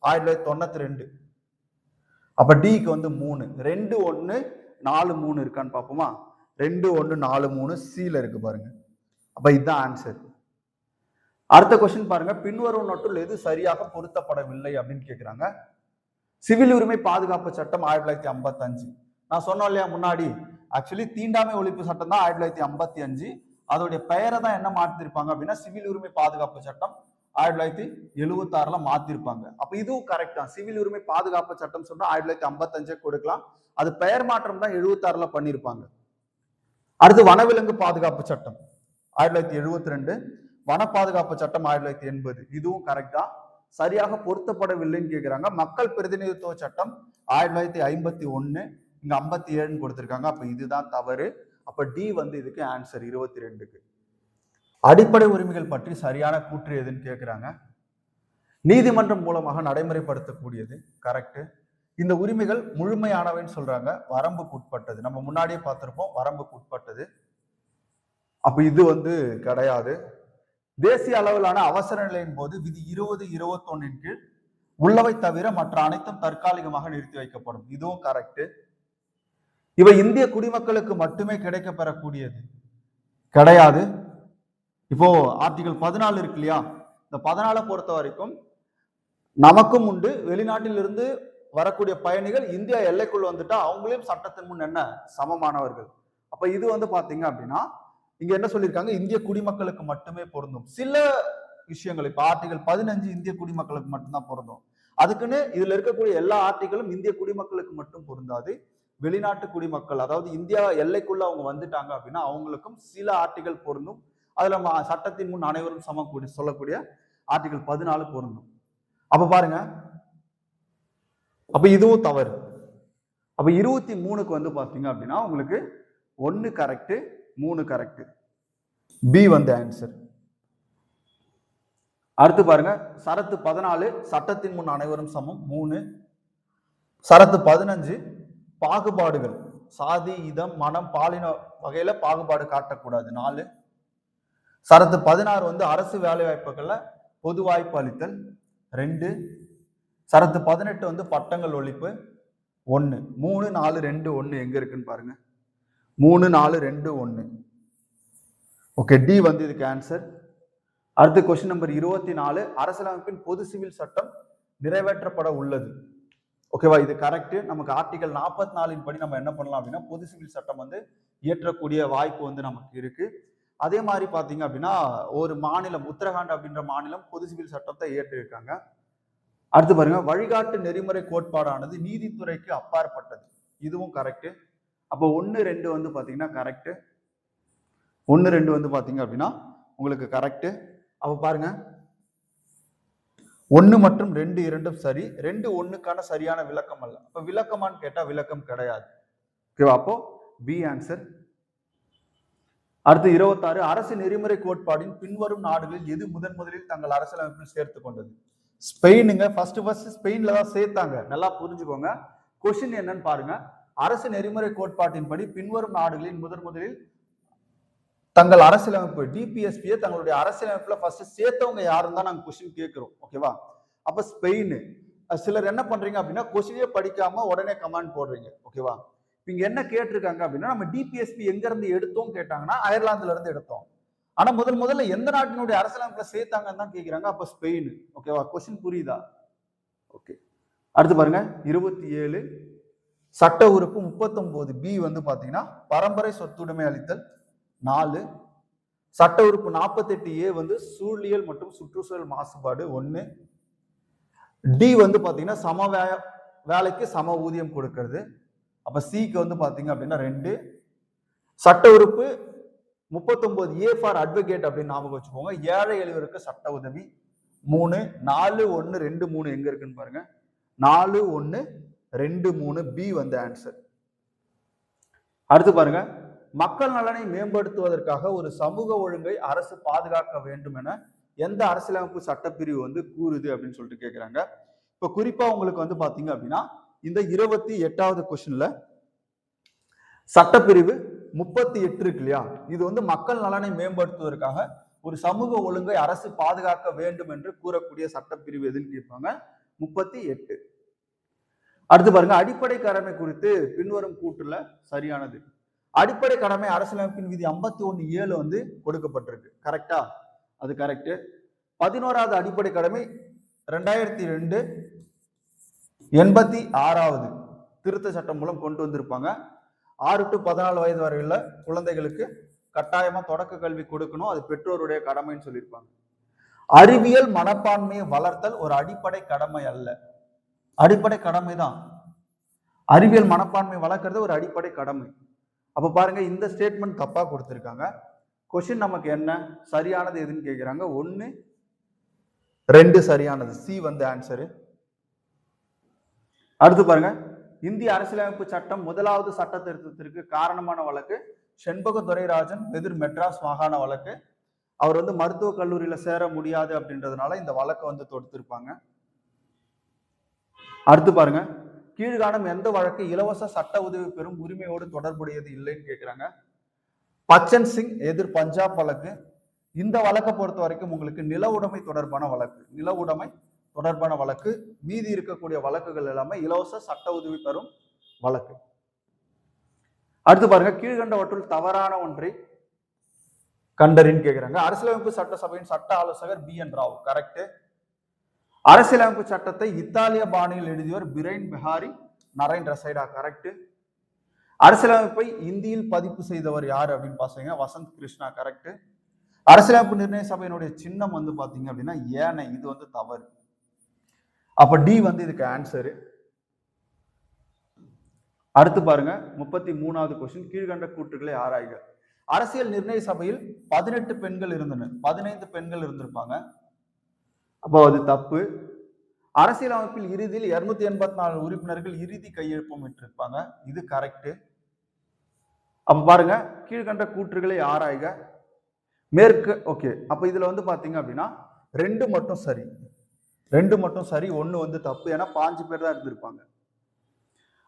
1992. அப்ப டிக்கு வந்து 3. 2-1-4-3 இருக்கான்னு பாப்போமா? 2-1-4-3 சில இருக்கு பாருங்க. அப்ப இதுதான் ஆன்சர். அடுத்த கொஸ்டின் பாருங்க, பின்வரும் நோட்டில் எது சரியாக பொருத்தப்படவில்லை அப்படின்னு கேட்கிறாங்க. சிவில் உரிமை பாதுகாப்பு சட்டம் 1955. நான் சொன்னோம் இல்லையா முன்னாடி, ஆக்சுவலி தீண்டாமை ஒழிப்பு சட்டம் தான் 1955. அதோடைய பெயரை தான் என்ன மாத்திருப்பாங்க அப்படின்னா சிவில் உரிமை பாதுகாப்பு சட்டம் 1976 மாத்திருப்பாங்க. அப்ப இதுவும் கரெக்ட் தான். சிவில் உரிமை பாதுகாப்பு சட்டம் சொன்னா 1955 கொடுக்கலாம். அது பெயர் மாற்றம் தான் 76 பண்ணிருப்பாங்க. அடுத்து வனவிலங்கு பாதுகாப்பு சட்டம் 1972, வன பாதுகாப்பு சட்டம் 1980. இதுவும் கரெக்ட் தான். சரியாக பொருத்தப்படவில்லைன்னு கேட்கிறாங்க. மக்கள் பிரதிநிதித்துவ சட்டம் 1951, இங்க 57 கொடுத்திருக்காங்க. அப்ப இதுதான் தவறு. அப்ப டி வந்து இதுக்கு ஆன்சர் 22க்கு. அடிப்படை உரிமைகள் பற்றி சரியான கூற்று எதுன்னு கேட்கிறாங்க. நீதிமன்றம் மூலமாக நடைமுறைப்படுத்தக்கூடியது கரெக்ட். இந்த உரிமைகள் முழுமையானவைன்னு சொல்றாங்க. வரம்புக்குட்பட்டது. நம்ம முன்னாடியே பார்த்திருப்போம், வரம்புக்குட்பட்டது. அப்ப இது வந்து கிடையாது. தேசிய அளவிலான அவசர நிலையின் போது விதி 20-21 கீழ் உள்ளவை தவிர மற்ற அனைத்தும் தற்காலிகமாக நிறுத்தி வைக்கப்படும். இதுவும் கரெக்ட். இவை இந்திய குடிமக்களுக்கு மட்டுமே கிடைக்க பெறக்கூடியது கிடையாது. இப்போ ஆர்டிகல் 14 இருக்கு இல்லையா, இந்த 14 பொறுத்த வரைக்கும் நமக்கும் உண்டு, வெளிநாட்டில் இருந்து வரக்கூடிய பயணிகள் இந்தியா எல்லைக்குள் வந்துட்டா அவங்களையும் சட்டத்தின் முன் என்ன சமமானவர்கள். அப்ப இது வந்து பாத்தீங்க அப்படின்னா இங்க என்ன சொல்லியிருக்காங்க, இந்திய குடிமக்களுக்கு மட்டுமே பொருந்தும். சில விஷயங்கள் இப்ப ஆர்டிகல் 15 இந்திய குடிமக்களுக்கு மட்டும்தான் பொருந்தும். அதுக்குன்னு இதுல இருக்கக்கூடிய எல்லா ஆர்டிகளும் இந்திய குடிமக்களுக்கு மட்டும் பொருந்தாது. வெளிநாட்டு குடிமக்கள், அதாவது இந்தியா எல்லைக்குள்ள அவங்க வந்துட்டாங்க அப்படின்னா அவங்களுக்கும் சில ஆர்டிகல் பொருந்தும். அதுல சட்டத்தின் முன் அனைவரும் சமம் சொல்லக்கூடிய ஆர்டிகல் 14 பொருந்தும். அப்ப பாருங்க, அப்ப இதுவும் தவறு. அப்ப 23க்கு வந்து பாத்தீங்க அப்படின்னா உங்களுக்கு 1 கரெக்ட், 3 கரெக்ட். பி வந்து ஆன்சர். அடுத்து பாருங்க, சரத்து 14 சட்டத்தின் முன் அனைவரும் சமம் 3. சரத்து 15 பாகுபாடுகள் சாதி, இதம், மனம், பாலின வகையில பாகுபாடு காட்டக்கூடாது 4. சரத்து 16 வந்து அரசு வேலை வாய்ப்புகள்ல பொது வாய்ப்பு அளித்தல் 2. சரத்து 18 வந்து பட்டங்கள் ஒழிப்பு 1. 3, 4, 2, 1 எங்க இருக்குன்னு பாருங்க. 3, 4, 2, 1. ஓகே, டி வந்து இதுக்கு ஆன்சர். அடுத்து கொஸ்டின் நம்பர் 24, அரசியலமைப்பின் பொது சிவில் சட்டம் நிறைவேற்றப்பட உள்ளது. ஓகேவா, இது கரெக்ட். நமக்கு ஆர்டிகல் 44 படி நம்ம என்ன பண்ணலாம் அப்படின்னா பொது சிவில் சட்டம் வந்து இயற்றக்கூடிய வாய்ப்பு வந்து நமக்கு இருக்கு. அதே மாதிரி பாத்தீங்க அப்படின்னா ஒரு மாநிலம், உத்தரகாண்ட் அப்படின்ற மாநிலம் பொது சிவில் சட்டத்தை இயற்றிருக்காங்க. அடுத்து பாருங்க, வழிகாட்டு நெறிமுறை கோட்பாடானது நீதித்துறைக்கு அப்பாற்பட்டது. இதுவும் கரெக்ட். அப்போ 1, 2 வந்து பாத்தீங்கன்னா கரெக்ட். 1, 2 வந்து பாத்தீங்க அப்படின்னா உங்களுக்கு கரெக்ட். அப்ப பாருங்க, 1 மற்றும் 2 இரண்டும் சரி. 2 1க்கான சரியான விளக்கம் அல்ல. அப்ப விளக்கமான்னு கேட்டா விளக்கம் கிடையாது. ஓகேவா, அப்போ பி ஆன்சர். அடுத்து 26, அரசு நெறிமுறை கோட்பாடின் பின்வரும் நாடுகளில் எது முதலில் தங்கள் அரசியலமைப்பில் சேர்த்து கொண்டது? ஸ்பெயினுங்க. ஃபர்ஸ்ட் ஸ்பெயின்ல தான் சேர்த்தாங்க. நல்லா புரிஞ்சுக்கோங்க. கொஸ்டின் என்னன்னு பாருங்க. அரசு நெறிமுறை கோட்பாட்டின்படி பின்வரும் நாடுகளில் முதலில் தங்கள் அரசியலமைப்பு டிபிஎஸ்பியை தங்களுடைய அரசியலமைப்புல ஃபர்ஸ்ட் சேர்த்தவங்க யாருன்னு தான் நாங்க கொஸ்டின் கேட்கிறோம். ஓகேவா, அப்ப ஸ்பெயின். சிலர் என்ன பண்றீங்க அப்படின்னா கொஸ்டினே படிக்காம உடனே கமெண்ட் போடுறீங்க. ஓகேவா, இங்க என்ன கேட்டிருக்காங்க அப்படின்னா நம்ம டிபிஎஸ்பி எங்க இருந்து எடுத்தோம் கேட்டாங்கன்னா அயர்லாந்துல இருந்து எடுத்தோம். ஆனா முதல்ல எந்த நாட்டினுடைய அரசியலமைப்புல சேர்த்தாங்கன்னு தான் கேட்கிறாங்க. அப்ப ஸ்பெயின். ஓகேவா, கொஸ்டின் புரியுதா? ஓகே, அடுத்து பாருங்க 27, சட்ட உறுப்பு 39 பி வந்து பாத்தீங்கன்னா பரம்பரை சொத்துடைமை அளித்தல் 4. சட்ட உறுப்பு 48 ஏ வந்து சூழியல் மற்றும் சுற்றுச்சூழல் மாசுபாடு 1. டி வந்து பாத்தீங்கன்னா சம வேலைக்கு சம ஊதியம் கொடுக்கிறது. அப்ப சிக்கு வந்து பாத்தீங்க அப்படின்னா 2. சட்ட உறுப்பு 39 ஏ ஃபார் அட்வொகேட் அப்படின்னு ஞாபகம் வச்சுக்கோங்க. ஏழை எளியவருக்கு சட்ட உதவி 3. 4, 1, 2, 3 எங்க இருக்குன்னு பாருங்க. 4, 1, 2, 3 பி வந்து ஆன்சர். அடுத்து பாருங்க, மக்கள் நலனை மேம்படுத்துவதற்காக ஒரு சமூக ஒழுங்கை அரசு பாதுகாக்க வேண்டும் என எந்த அரசியலமைப்பு சட்டப்பிரிவு வந்து கூறுது அப்படின்னு சொல்லிட்டு கேட்கிறாங்க. இப்ப குறிப்பா உங்களுக்கு வந்து பாத்தீங்க அப்படின்னா இந்த 28வது கொஸ்டின்ல சட்டப்பிரிவு 38 இருக்கு இல்லையா, இது வந்து மக்கள் நலனை மேம்படுத்துவதற்காக ஒரு சமூக ஒழுங்கை அரசு பாதுகாக்க வேண்டும் என்று கூறக்கூடிய சட்டப்பிரிவு எதுன்னு கேட்பாங்க. 38. அடுத்து பாருங்க, அடிப்படை கடமை குறித்து பின்வரும் கூற்றுல சரியானது. அடிப்படை கடமை அரசியலமைப்பின் விதி 51(7) வந்து கொடுக்கப்பட்டிருக்கு. கரெக்டா? அது கரெக்ட். 11வது அடிப்படை கடமை 2002 86வது திருத்த சட்டம் மூலம் கொண்டு வந்திருப்பாங்க. 6 to 14 வயது வரையுள்ள குழந்தைகளுக்கு கட்டாயமா தொடக்க கல்வி கொடுக்கணும், அது பெற்றோருடைய கடமைன்னு சொல்லியிருப்பாங்க. அறிவியல் மனப்பான்மையை வளர்த்தல் ஒரு அடிப்படை கடமை அல்ல. அடிப்படை கடமை தான். அறிவியல் மனப்பான்மை வளர்க்கறது ஒரு அடிப்படை கடமை. அப்ப பாருங்க, இந்த ஸ்டேட்மெண்ட் தப்பா கொடுத்திருக்காங்க. கொஸ்டின் நமக்கு என்ன சரியானது எதுன்னு கேட்கிறாங்க. 1, 2 சரியானது. சி வந்து ஆன்சரு. அடுத்து பாருங்க, இந்திய அரசியலமைப்பு சட்டம் 1வது சட்ட திருத்தத்திற்கு காரணமான வழக்கு செண்பக துரைராஜன் எதிர் மெட்ராஸ் மாகாண வழக்கு. அவர் வந்து மருத்துவக் கல்லூரியில சேர முடியாது அப்படின்றதுனால இந்த வழக்கை வந்து தொடுத்திருப்பாங்க. அடுத்து பாருங்க, கீழ்காணும் எந்த வழக்கு இலவச சட்ட உதவி பெறும் உரிமையோடு தொடர்புடையது இல்லைன்னு கேட்கிறாங்க. பச்சன் சிங் எதிர் பஞ்சாப் வழக்கு. இந்த வழக்கை பொறுத்த வரைக்கும் உங்களுக்கு நில உடைமை தொடர்பான வழக்கு. நில உடைமை தொடர்பான வழக்கு. மீதி இருக்கக்கூடிய வழக்குகள் எல்லாமே இலவச சட்ட உதவி பெறும் வழக்கு. அடுத்து பாருங்க, கீழ்கண்டவற்றுள் தவறான ஒன்றை கண்டறின்னு கேக்குறாங்க. அரசியலமைப்பு சட்டசபையின் சட்ட ஆலோசகர் BN ராவ், கரெக்ட். அரசியலமைப்பு சட்டத்தை இத்தாலிய பாணியில் எழுதியவர் பிரைன் பெஹாரி நரைன் ரசைடா, கரெக்ட். அரசியலமைப்பை இந்தியில் பதிப்பு செய்தவர் யார் அப்படின்னு பாத்தீங்க, வசந்த் கிருஷ்ணா, கரெக்ட். அரசியலமைப்பு நிர்ணய சபையினுடைய சின்னம் வந்து பாத்தீங்க அப்படின்னா ஏனை, இது வந்து தவறு. அப்ப டி வந்து இதுக்கு ஆன்சரு. அடுத்து பாருங்க 33வது கொஸ்டின், கீழ்கண்ட கூற்றுகளை ஆராய்க. அரசியல் நிர்ணய சபையில் 18 பெண்கள் இருந்தனர், 15 பெண்கள் இருந்திருப்பாங்க, அப்போ அது தப்பு. அரசியலமைப்பில் இறுதியில் 284 உறுப்பினர்கள் இறுதி கையெழுப்பம் விட்டிருப்பாங்க, இது கரெக்ட். அப்ப பாருங்க, கீழ்கண்ட கூற்றுகளை ஆராய்க. மேற்கு, ஓகே. அப்ப இதுல வந்து பாத்தீங்க அப்படின்னா 2 மட்டும் சரி, 2 மட்டும் சரி, 1 வந்து தப்பு. ஏன்னா 5 பேர் தான் இருந்திருப்பாங்க.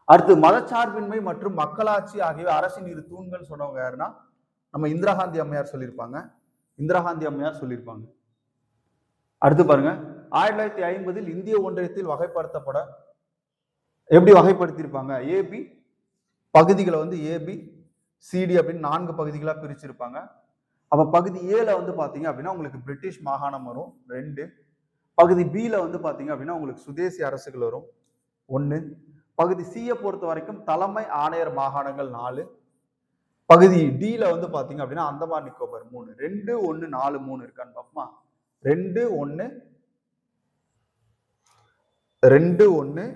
அடுத்து, மதச்சார்பின்மை மற்றும் மக்களாட்சி ஆகியவை அரசின் இரு தூண்கள் சொன்னவங்க யாருன்னா நம்ம இந்திரா காந்தி அம்மையார் சொல்லியிருப்பாங்க, இந்திரா காந்தி அம்மையார் சொல்லியிருப்பாங்க. அடுத்து பாருங்க, 1950 இந்திய ஒன்றியத்தில் வகைப்படுத்தப்பட எப்படி வகைப்படுத்தியிருப்பாங்க, ஏபி பகுதிகளை வந்து ஏபி சிடி அப்படின்னு 4 பகுதிகளா பிரிச்சிருப்பாங்க. அப்ப பகுதி ஏல வந்து பாத்தீங்க அப்படின்னா உங்களுக்கு பிரிட்டிஷ் மாகாணம் வரும் 2. பகுதி பில வந்து பாத்தீங்க அப்படின்னா உங்களுக்கு சுதேசி அரசுகள் வரும் 1. பகுதி சியை பொறுத்த வரைக்கும் தலைமை ஆணையர் மாகாணங்கள் 4. பகுதி டில வந்து பாத்தீங்க அப்படின்னா அந்தமான் நிக்கோபர் 3. 2 1 4 3 இருக்கான்னு பாப்போமா? 2 1 2 1.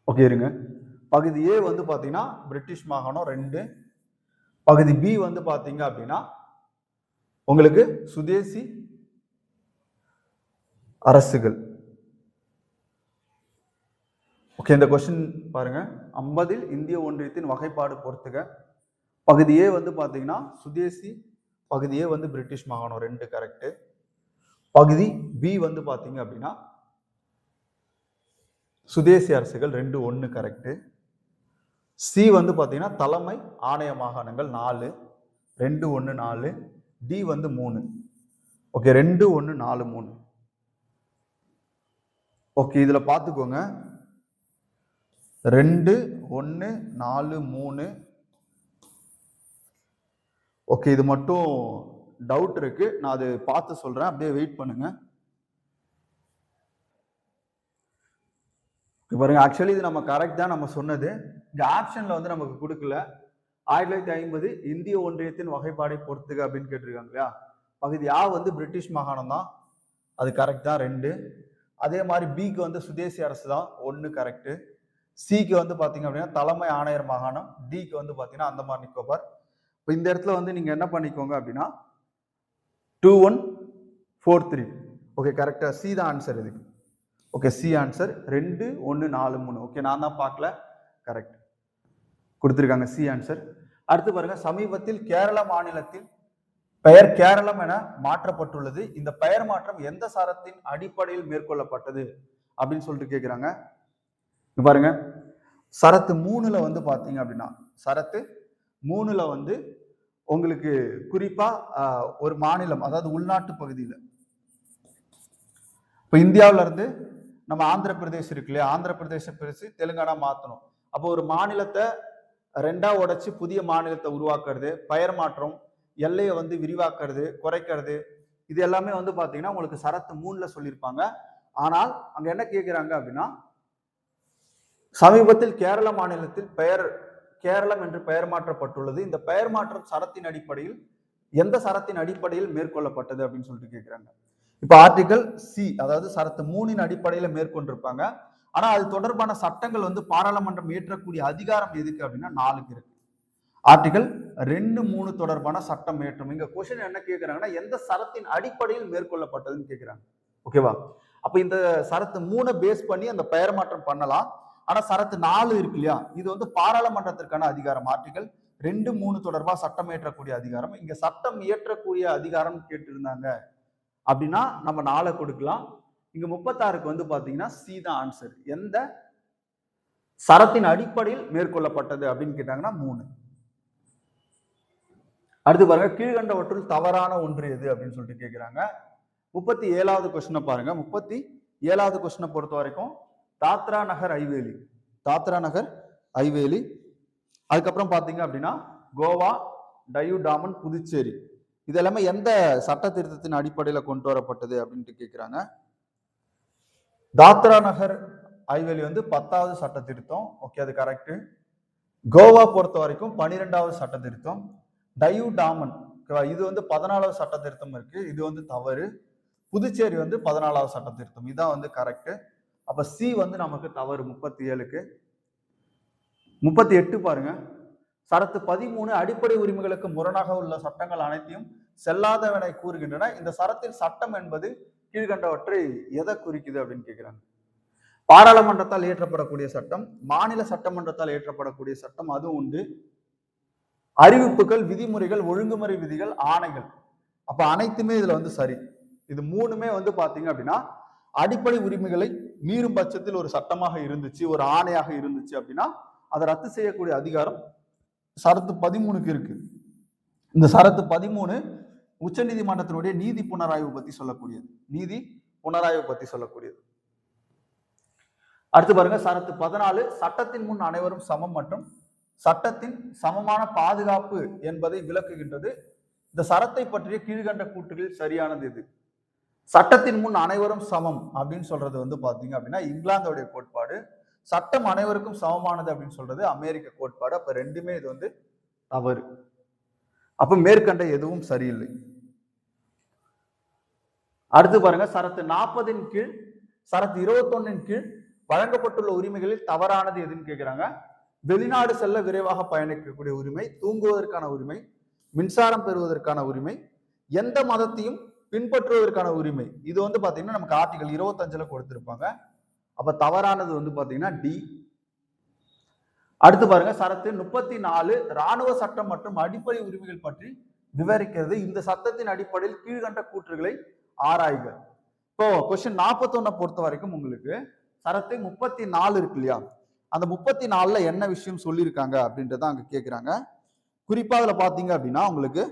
ஓகே இருங்க. பகுதி ஏ வந்து பாத்தீங்கன்னா பிரிட்டிஷ் மாகாணம் 2. பகுதி பி வந்து பாத்தீங்க அப்படின்னா உங்களுக்கு சுதேசி அரசுகள். ஓகே, இந்த கொஸ்டின் பாருங்க, 50 இந்திய ஒன்றியத்தின் வகைப்பாடு பொறுத்துக. பகுதி ஏ வந்து பாத்தீங்கன்னா சுதேசி, பகுதி ஏ வந்து பிரிட்டிஷ் மாகாணம் 2, கரெக்ட். பகுதி பி வந்து பாத்தீங்க அப்படின்னா சுதேசி அரசுகள் 2 1, கரெக்ட். சி வந்து பாத்தீங்கன்னா தலைமை ஆணைய மாகாணங்கள் 4, 2 1 4. டி வந்து 3. ஓகே, 2 1 4 3. ஓகே, இதுல பாத்துக்கோங்க, 2 1 4 3. ஓகே, இது மட்டும் டவுட் இருக்கு, நான் அது பார்த்து சொல்றேன், அப்படியே வெயிட் பண்ணுங்க. பாருங்க, ஆக்சுவலி இது நம்ம கரெக்ட் தான் நம்ம சொன்னது. இந்த ஆப்ஷன்ல வந்து நமக்கு கொடுக்கல. 1950 இந்திய ஒன்றியத்தின் வகைப்பாடை பொறுத்துக அப்படின்னு கேட்டிருக்காங்க இல்லையா? பகுதி ஆ வந்து பிரிட்டிஷ் மாகாணம் தான், அது கரெக்ட் தான் 2. அதே மாதிரி பிக்கு வந்து சுதேசி அரசு தான் 1, கரெக்ட். சிக்கு வந்து பாத்தீங்க அப்படின்னா தலைமை ஆணையர் மாகாணம், டிக்கு வந்து பாத்தீங்கன்னா அந்தமான் நிக்கோபார். இப்போ இந்த இடத்துல வந்து நீங்க என்ன பண்ணிக்கோங்க அப்படின்னா 2 1 4 3. ஓகே, கரெக்டா சி தான் ஆன்சர் இதுக்கு. Okay, C answer 2 1 4 3. ஓகே, நான் தான் பார்க்கல, கரெக்ட் கொடுத்திருக்காங்க, சி ஆன்சர். அடுத்து பாருங்க, சமீபத்தில் கேரள மாநிலத்தில் பெயர் கேரளம் என மாற்றப்பட்டுள்ளது. இந்த பெயர் மாற்றம் எந்த சரத்தின் அடிப்படையில் மேற்கொள்ளப்பட்டது அப்படின்னு சொல்லிட்டு கேட்கிறாங்க. பாருங்க, சரத்து 3ல வந்து பாத்தீங்க அப்படின்னா சரத்து 3ல வந்து உங்களுக்கு குறிப்பா ஒரு மாநிலம், அதாவது உள்நாட்டு பகுதியில, இப்ப இந்தியாவில இருந்து நம்ம ஆந்திர பிரதேசம் இருக்கு இல்லையா, ஆந்திர பிரதேச பிரிச்சு தெலுங்கானா மாத்தணும். அப்போ ஒரு மாநிலத்தை 2ஆ உடைச்சு புதிய மாநிலத்தை உருவாக்குறது, பெயர் மாற்றம், எல்லையை வந்து விரிவாக்குறது, குறைக்கிறது, இது எல்லாமே வந்து பாத்தீங்கன்னா உங்களுக்கு சரத்து 3ல சொல்லியிருப்பாங்க. ஆனால் அங்க என்ன கேட்கிறாங்க அப்படின்னா, சமீபத்தில் கேரள மாநிலத்தில் பெயர் கேரளம் என்று பெயர் மாற்றப்பட்டுள்ளது. இந்த பெயர் மாற்றம் சரத்தின் அடிப்படையில் எந்த சரத்தின் அடிப்படையில் மேற்கொள்ளப்பட்டது அப்படின்னு சொல்லிட்டு கேட்கிறாங்க. இப்ப ஆர்டிகல் சி, அதாவது சரத்து 3ன் அடிப்படையில மேற்கொண்டிருப்பாங்க. ஆனா அது தொடர்பான சட்டங்கள் வந்து பாராளுமன்றம் இயற்றக்கூடிய அதிகாரம் எதுக்கு அப்படின்னா 4க்கு இருக்கு. ஆர்டிகல் 2 3 தொடர்பான சட்டம் இயற்றும். இங்க கொஸ்டின் என்ன கேட்கிறாங்கன்னா எந்த சரத்தின் அடிப்படையில் மேற்கொள்ளப்பட்டதுன்னு கேட்கிறாங்க. ஓகேவா? அப்ப இந்த சரத்து 3 பேஸ் பண்ணி அந்த பெயர் மாற்றம் பண்ணலாம். ஆனா சரத்து 4 இருக்கு இல்லையா, இது வந்து பாராளுமன்றத்திற்கான அதிகாரம். ஆர்டிகல் 2 3 தொடர்பா சட்டம் இயற்றக்கூடிய அதிகாரம். இங்க சட்டம் இயற்றக்கூடிய அதிகாரம் கேட்டிருந்தாங்க அப்படின்னா நம்ம 4 கொடுக்கலாம். இங்க 36க்கு வந்து பாத்தீங்கன்னா சி தான் ஆன்சர். எந்த சரத்தின் அடிப்படையில் மேற்கொள்ளப்பட்டது அப்படின்னு கேட்டாங்கன்னா 3. அடுத்து பாருங்க, கீழ்கண்டவற்றுள் தவறான ஒன்று எது அப்படின்னு சொல்லிட்டு கேட்கிறாங்க. 37வது கொஸ்டினை பாருங்க. 37வது கொஸ்டினை பொறுத்த வரைக்கும் தாத்ரா நகர் ஐவேலி, தாத்ரா நகர் ஐவேலி, அதுக்கப்புறம் பாத்தீங்க அப்படின்னா கோவா, டையூ டாமன், புதுச்சேரி, இது எல்லாமே எந்த சட்ட திருத்தத்தின் அடிப்படையில் கொண்டு வரப்பட்டது அப்படின்ட்டு கேட்கிறாங்க. தாத்ரா நகர் ஐவேலி வந்து 10வது சட்ட திருத்தம். ஓகே, அது கரெக்ட். கோவா பொறுத்த வரைக்கும் 12வது சட்ட திருத்தம். டையூ டாமன் இது வந்து 14வது சட்ட திருத்தம் இருக்கு, இது வந்து தவறு. புதுச்சேரி வந்து 14வது சட்ட திருத்தம், இதான் வந்து கரெக்ட். அப்ப சி வந்து நமக்கு தவறு 37க்கு. 38 பாருங்க, சரத்து 13 அடிப்படை உரிமைகளுக்கு முரணாக உள்ள சட்டங்கள் அனைத்தையும் செல்லாதவனை கூறுகின்றன. இந்த சரத்தில் சட்டம் என்பது கீழ்கண்டவற்றை எதை குறிக்குது அப்படின்னு கேட்கிறாங்க. பாராளுமன்றத்தால் இயற்றப்படக்கூடிய சட்டம், மாநில சட்டமன்றத்தால் இயற்றப்படக்கூடிய சட்டம், அதுவும் உண்டு. அறிவிப்புகள், விதிமுறைகள், ஒழுங்குமுறை விதிகள், ஆணைகள், அப்ப அனைத்துமே இதுல வந்து சரி. இது மூணுமே வந்து பாத்தீங்க அப்படின்னா அடிப்படை உரிமைகளை மீறும் பட்சத்தில் ஒரு சட்டமாக இருந்துச்சு, ஒரு ஆணையாக இருந்துச்சு அப்படின்னா அதை ரத்து செய்யக்கூடிய அதிகாரம் சரத்து 13க்கு இருக்கு. இந்த சரத்து 13 உச்ச நீதிமன்றத்தினுடைய நீதி புனராய்வு பத்தி சொல்லக்கூடியது, நீதி புனராய்வு பத்தி சொல்லக்கூடியது. அடுத்து பாருங்க, சரத்து 14 சட்டத்தின் முன் அனைவரும் சமம் மற்றும் சட்டத்தின் சமமான பாதுகாப்பு என்பதை விளக்குகின்றது. இந்த சரத்தை பற்றிய கீழ்கண்ட கூற்றுகளில் சரியானது இது. சட்டத்தின் முன் அனைவரும் சமம் அப்படின்னு சொல்றது வந்து பாத்தீங்க அப்படின்னா இங்கிலாந்தோடைய கோட்பாடு. சட்டம் அனைவருக்கும் சமமானது அப்படின்னு சொல்றது அமெரிக்க கோட்பாடு. அப்ப ரெண்டுமே இது வந்து தவறு. அப்ப மேற்கண்ட எதுவும் சரியில்லை. அடுத்து பாருங்க, சரத்து 40ன் கீழ் சரத்து 21ன் கீழ் வழங்கப்பட்டுள்ள உரிமைகளில் தவறானது எதுன்னு கேட்கிறாங்க. வெளிநாடு செல்ல விரைவாக பயணிக்கக்கூடிய உரிமை, தூங்குவதற்கான உரிமை, மின்சாரம் பெறுவதற்கான உரிமை, எந்த மதத்தையும் பின்பற்றுவதற்கான உரிமை, இது வந்து பாத்தீங்கன்னா நமக்கு ஆர்டிகல் 25ல கொடுத்திருப்பாங்க. அப்ப தவறானது வந்து பாத்தீங்கன்னா டி. அடுத்து பாருங்க, சரத்து 34 ராணுவ சட்டம் மற்றும் அடிப்படை உரிமைகள் பற்றி விவரிக்கிறது. இந்த சட்டத்தின் அடிப்படையில் கீழ்கண்ட கூற்றுகளை ஆராய்க. இப்போ கொஸ்டின் 41 பொறுத்த வரைக்கும் உங்களுக்கு சரத்து 34 இருக்கு இல்லையா, அந்த 34ல என்ன விஷயம் சொல்லியிருக்காங்க அப்படின்றத அங்க கேட்கிறாங்க. குறிப்பா அதுல பாத்தீங்க அப்படின்னா உங்களுக்கு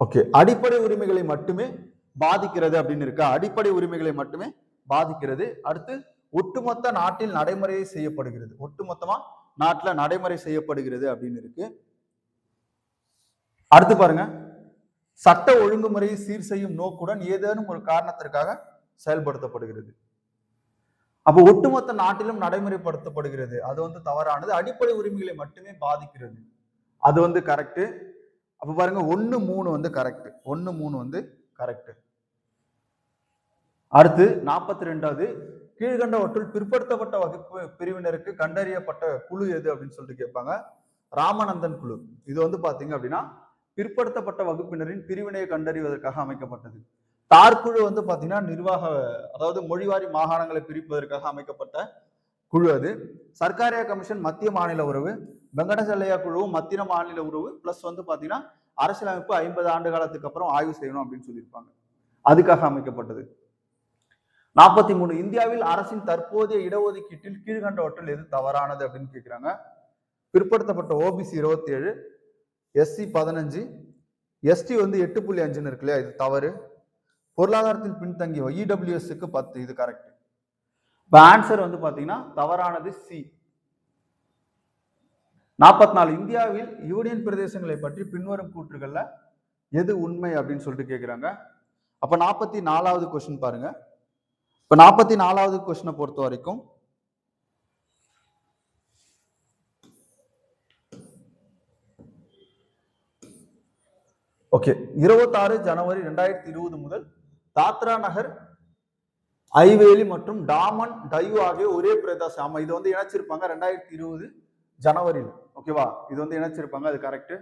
ஓகே அடிப்படை உரிமைகளை மட்டுமே பாதிக்கிறது அப்படின்னு இருக்கா, அடிப்படை உரிமைகளை மட்டுமே பாதிக்கிறது. அடுத்து ஒட்டுமொத்த நாட்டில் நடைமுறை செய்யப்படுகிறது, ஒட்டுமொத்தமா நாட்டுல நடைமுறை செய்யப்படுகிறது அப்படின்னு இருக்கு. அடுத்து பாருங்க, சட்ட ஒழுங்குமுறையை சீர் செய்யும் நோக்குடன் ஏதேனும் ஒரு காரணத்திற்காக செயல்படுத்தப்படுகிறது. அப்ப ஒட்டுமொத்த நாட்டிலும் நடைமுறைப்படுத்தப்படுகிறது, அது வந்து தவறானது. அடிப்படை உரிமைகளை மட்டுமே பாதிக்கிறது, அது வந்து கரெக்ட். அப்ப பாருங்க 1-3 வந்து கரெக்ட், 1-3 வந்து கரெக்ட். அடுத்து 42வது, கீழ்கண்டவற்றுள் பிற்படுத்தப்பட்ட வகுப்பு பிரிவினருக்கு கண்டறியப்பட்ட குழு எது அப்படின்னு சொல்லிட்டு கேட்பாங்க. ராமநந்தன் குழு, இது வந்து பாத்தீங்க அப்படின்னா பிற்படுத்தப்பட்ட வகுப்பினரின் பிரிவினையை கண்டறிவதற்காக அமைக்கப்பட்டது. தார்குழு வந்து பாத்தீங்கன்னா நிர்வாக, அதாவது மொழிவாரி மாகாணங்களை பிரிப்பதற்காக அமைக்கப்பட்ட குழு அது. சர்க்காரியா கமிஷன் மத்திய மாநில உறவு, வெங்கடசெல்லையா குழுவும் மத்திய மாநில உறவு பிளஸ் வந்து பாத்தீங்கன்னா அரசியலமைப்பு 50 ஆண்டு காலத்துக்கு அப்புறம் ஆய்வு செய்யணும் அப்படின்னு சொல்லியிருப்பாங்க, அதுக்காக அமைக்கப்பட்டது. 43 இந்தியாவில் அரசின் தற்போதைய இடஒதுக்கீட்டில் கீழ்கண்டவற்றில் எது தவறானது அப்படின்னு கேட்கிறாங்க. பிற்படுத்தப்பட்ட ஓபிசி 27, எஸ்சி 15, எஸ்டி வந்து 8.5 இருக்கு இல்லையா, இது தவறு. பொருளாதாரத்தில் பின்தங்கிய இடபிள்யூஎஸ்க்கு 10, இது கரெக்ட். இப்ப ஆன்சர் வந்து பாத்தீங்கன்னா தவறானது சி. 44 இந்தியாவில் யூனியன் பிரதேசங்களை பற்றி பின்வரும் கூற்றுகள்ல எது உண்மை அப்படின்னு சொல்லிட்டு கேட்கிறாங்க. அப்ப 44வது கொஸ்டின் பாருங்க. இப்ப 44வது கொஸ்டினை பொறுத்த வரைக்கும் ஓகே 26 ஜனவரி 2020 முதல் தாத்ரா நகர் ஐவேலி மற்றும் டாமன் டையூ ஆகிய ஒரே பிரதேசம். ஆமா, இது வந்து இணைச்சிருப்பாங்க 2020 ஜனவரியில். ஓகேவா, இது வந்து இணைச்சிருப்பாங்க, அது கரெக்ட்.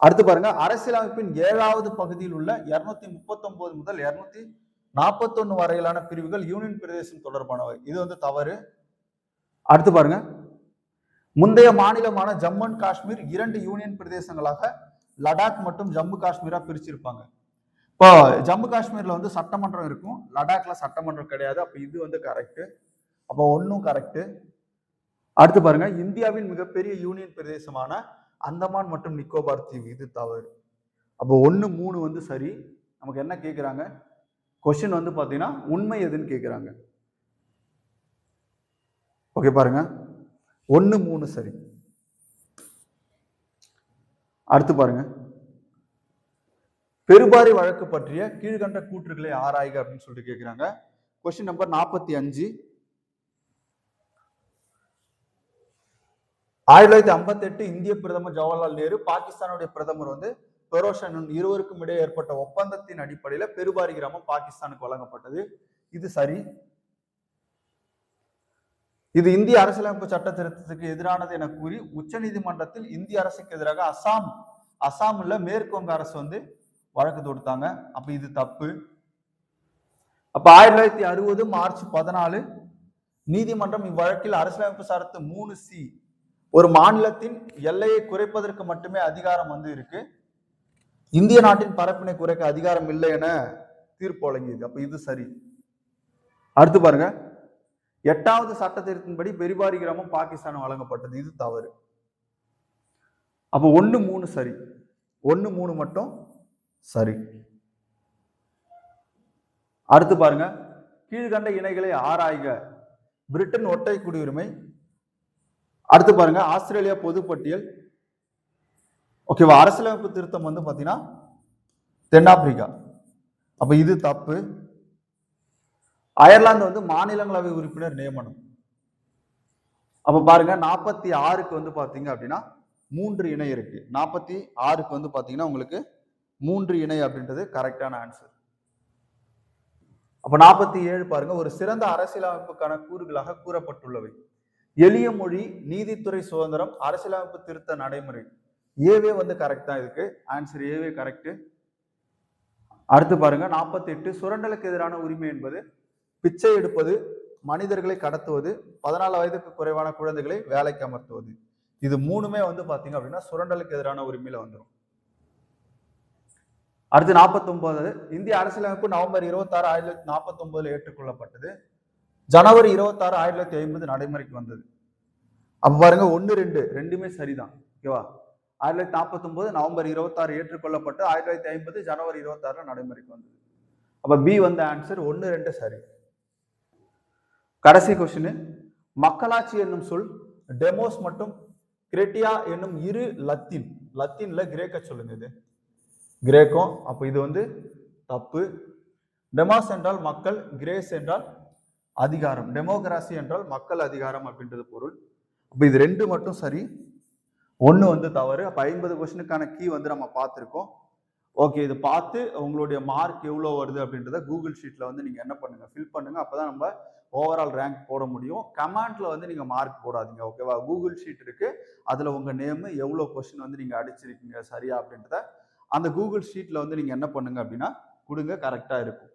அடுத்து பாருங்க, அரசியலமைப்பின் 7வது பகுதியில் உள்ள 239 முதல் 241 வரையிலான பிரிவுகள் யூனியன் பிரதேசம் தொடர்பானவை, இது வந்து தவறு. அடுத்து பாருங்க, முந்தைய மாநிலமான ஜம்மு அண்ட் காஷ்மீர் 2 யூனியன் பிரதேசங்களாக லடாக் மற்றும் ஜம்மு காஷ்மீரா பிரிச்சிருப்பாங்க. இப்போ ஜம்மு காஷ்மீர்ல வந்து சட்டமன்றம் இருக்கும், லடாக்ல சட்டமன்றம் கிடையாது. அப்ப இது வந்து கரெக்ட். அப்போ ஒன்னும் கரெக்ட். அடுத்து பாருங்க, இந்தியாவின் மிகப்பெரிய யூனியன் பிரதேசமான அந்தமான் மற்றும் நிக்கோபார் தீவு, இது தவறு. அப்போ 1, 3 வந்து சரி. நமக்கு என்ன கேட்கிறாங்க, கொஸ்டின் வந்து பாத்தீங்கன்னா உண்மை எதுன்னு கேட்கிறாங்க. ஓகே பாருங்க, 1, 3 சரி. அடுத்து பாருங்க, பெருபாரி வழக்கு பற்றிய கீழ்கண்ட கூற்றுகளை ஆராய்க அப்படின்னு சொல்லிட்டு கேட்கிறாங்க. Question number 45. 1958 இந்திய பிரதமர் ஜவஹர்லால் நேரு, பாகிஸ்தானுடைய பிரதமர் வந்து பெரோஸ் அண்ணன் இருவருக்கும் இடையே ஏற்பட்ட ஒப்பந்தத்தின் அடிப்படையில பெருபாரி கிராமம் பாகிஸ்தானுக்கு வழங்கப்பட்டது. இது சரி. இது இந்திய அரசியலமைப்பு சட்ட திருத்தத்துக்கு எதிரானது என கூறி உச்சநீதிமன்றத்தில் இந்திய அரசுக்கு எதிராக அசாம்ல மேற்கு வங்க அரசு வந்து வழக்கு தொடுத்தாங்க. அப்ப இது தப்பு. அப்ப 1960 மார்ச் 14 நீதிமன்றம் இவ்வழக்கில் அரசியலமைப்பு சரத்து 3C ஒரு மாநிலத்தின் எல்லையை குறைப்பதற்கு மட்டுமே அதிகாரம் வந்து இருக்கு, இந்திய நாட்டின் பரப்பினை குறைக்க அதிகாரம் இல்லை என தீர்ப்பு வழங்கியது. அப்ப இது சரி. அடுத்து பாருங்க, 8வது சட்ட திருத்தின்படி பெருபாரி கிராமம் பாகிஸ்தான் வழங்கப்பட்டது, இது தவறு. அப்ப 1, 3 சரி. 1, 3 மட்டும் சரி. அடுத்து பாருங்க, கீழ்கண்ட இணைகளை ஆராய்க. பிரிட்டன் ஒற்றை குடியுரிமை. அடுத்து பாருங்க, ஆஸ்திரேலியா பொதுப்பட்டியல். ஓகேவா, அரசியலமைப்பு திருத்தம் வந்து பாத்தீங்கன்னா தென்னாப்பிரிக்கா. அப்ப இது தப்பு. அயர்லாந்து வந்து மாநிலங்களவை உறுப்பினர் நியமனம். அப்ப பாருங்க, 46க்கு வந்து பாத்தீங்க அப்படின்னா 3 இணை இருக்கு. 46க்கு வந்து பாத்தீங்கன்னா உங்களுக்கு 3 இணை அப்படின்றது கரெக்டான ஆன்சர். அப்ப 47 பாருங்க, ஒரு சிறந்த அரசியலமைப்புக்கான கூறுகளாக கூறப்பட்டுள்ளவை. எளிய மொழி, நீதித்துறை சுதந்திரம், அரசியலமைப்பு திருத்த நடைமுறை. ஏவே வந்து கரெக்ட் தான், இதுக்கு ஆன்சர் ஏவே கரெக்ட். அடுத்து பாருங்க, 48 சுரண்டலுக்கு எதிரான உரிமை என்பது பிச்சை எடுப்பது, மனிதர்களை கடத்துவது, 14 வயதுக்கு குறைவான குழந்தைகளை வேலைக்கு அமர்த்துவது. இது 3மே வந்து பாத்தீங்க அப்படின்னா சுரண்டலுக்கு எதிரான உரிமையில வந்துடும். அடுத்து 49 இந்திய அரசியலமைப்பு நவம்பர் 26, 1949 ஏற்றுக்கொள்ளப்பட்டது. ஜனவரி 26, 1950 நடைமுறைக்கு வந்தது. அப்ப பாருங்க, 1, 2 ரெண்டுமே சரிதான். ஓகேவா, 1949 நவம்பர் 26 ஏற்றுக்கொள்ளப்பட்டு 1950 ஜனவரி 26 நடைமுறைக்கு வந்தது. அப்ப பி வந்து ஆன்சர் 1, 2 சரி. கடைசி கொஸ்டின், மக்களாட்சி என்னும் சொல் டெமோஸ் மற்றும் கிரெட்டியா என்னும் இரு லத்தீன்ல கிரேக்க சொல்லுங்க. இது கிரேக்கம். அப்ப இது வந்து தப்பு. டெமாஸ் என்றால் மக்கள், கிரேஸ் என்றால் அதிகாரம். டெமோகிராசி என்றால் மக்கள் அதிகாரம் அப்படின்றது பொருள். அப்ப இது 2 மட்டும் சரி, 1 வந்து தவறு. அப்ப 50 கொஸ்டினுக்கான கீ வந்து நம்ம பார்த்திருக்கோம். ஓகே, இது பார்த்து உங்களுடைய மார்க் எவ்வளவு வருது அப்படின்றத கூகுள் ஷீட்ல வந்து நீங்க என்ன பண்ணுங்க, ஃபில் பண்ணுங்க. அப்பதான் நம்ம ஓவரால் ரேங்க் போட முடியும். கமெண்ட்ல வந்து நீங்க மார்க் போடாதீங்க. ஓகேவா, கூகுள் ஷீட் இருக்கு, அதுல உங்க நேம், எவ்வளவு கொஸ்டின் வந்து நீங்க அடிச்சிருக்கீங்க சரியா அப்படின்றத அந்த கூகுள் ஷீட்ல வந்து நீங்க என்ன பண்ணுங்க அப்படின்னா கொடுங்க, கரெக்டா இருக்கும்.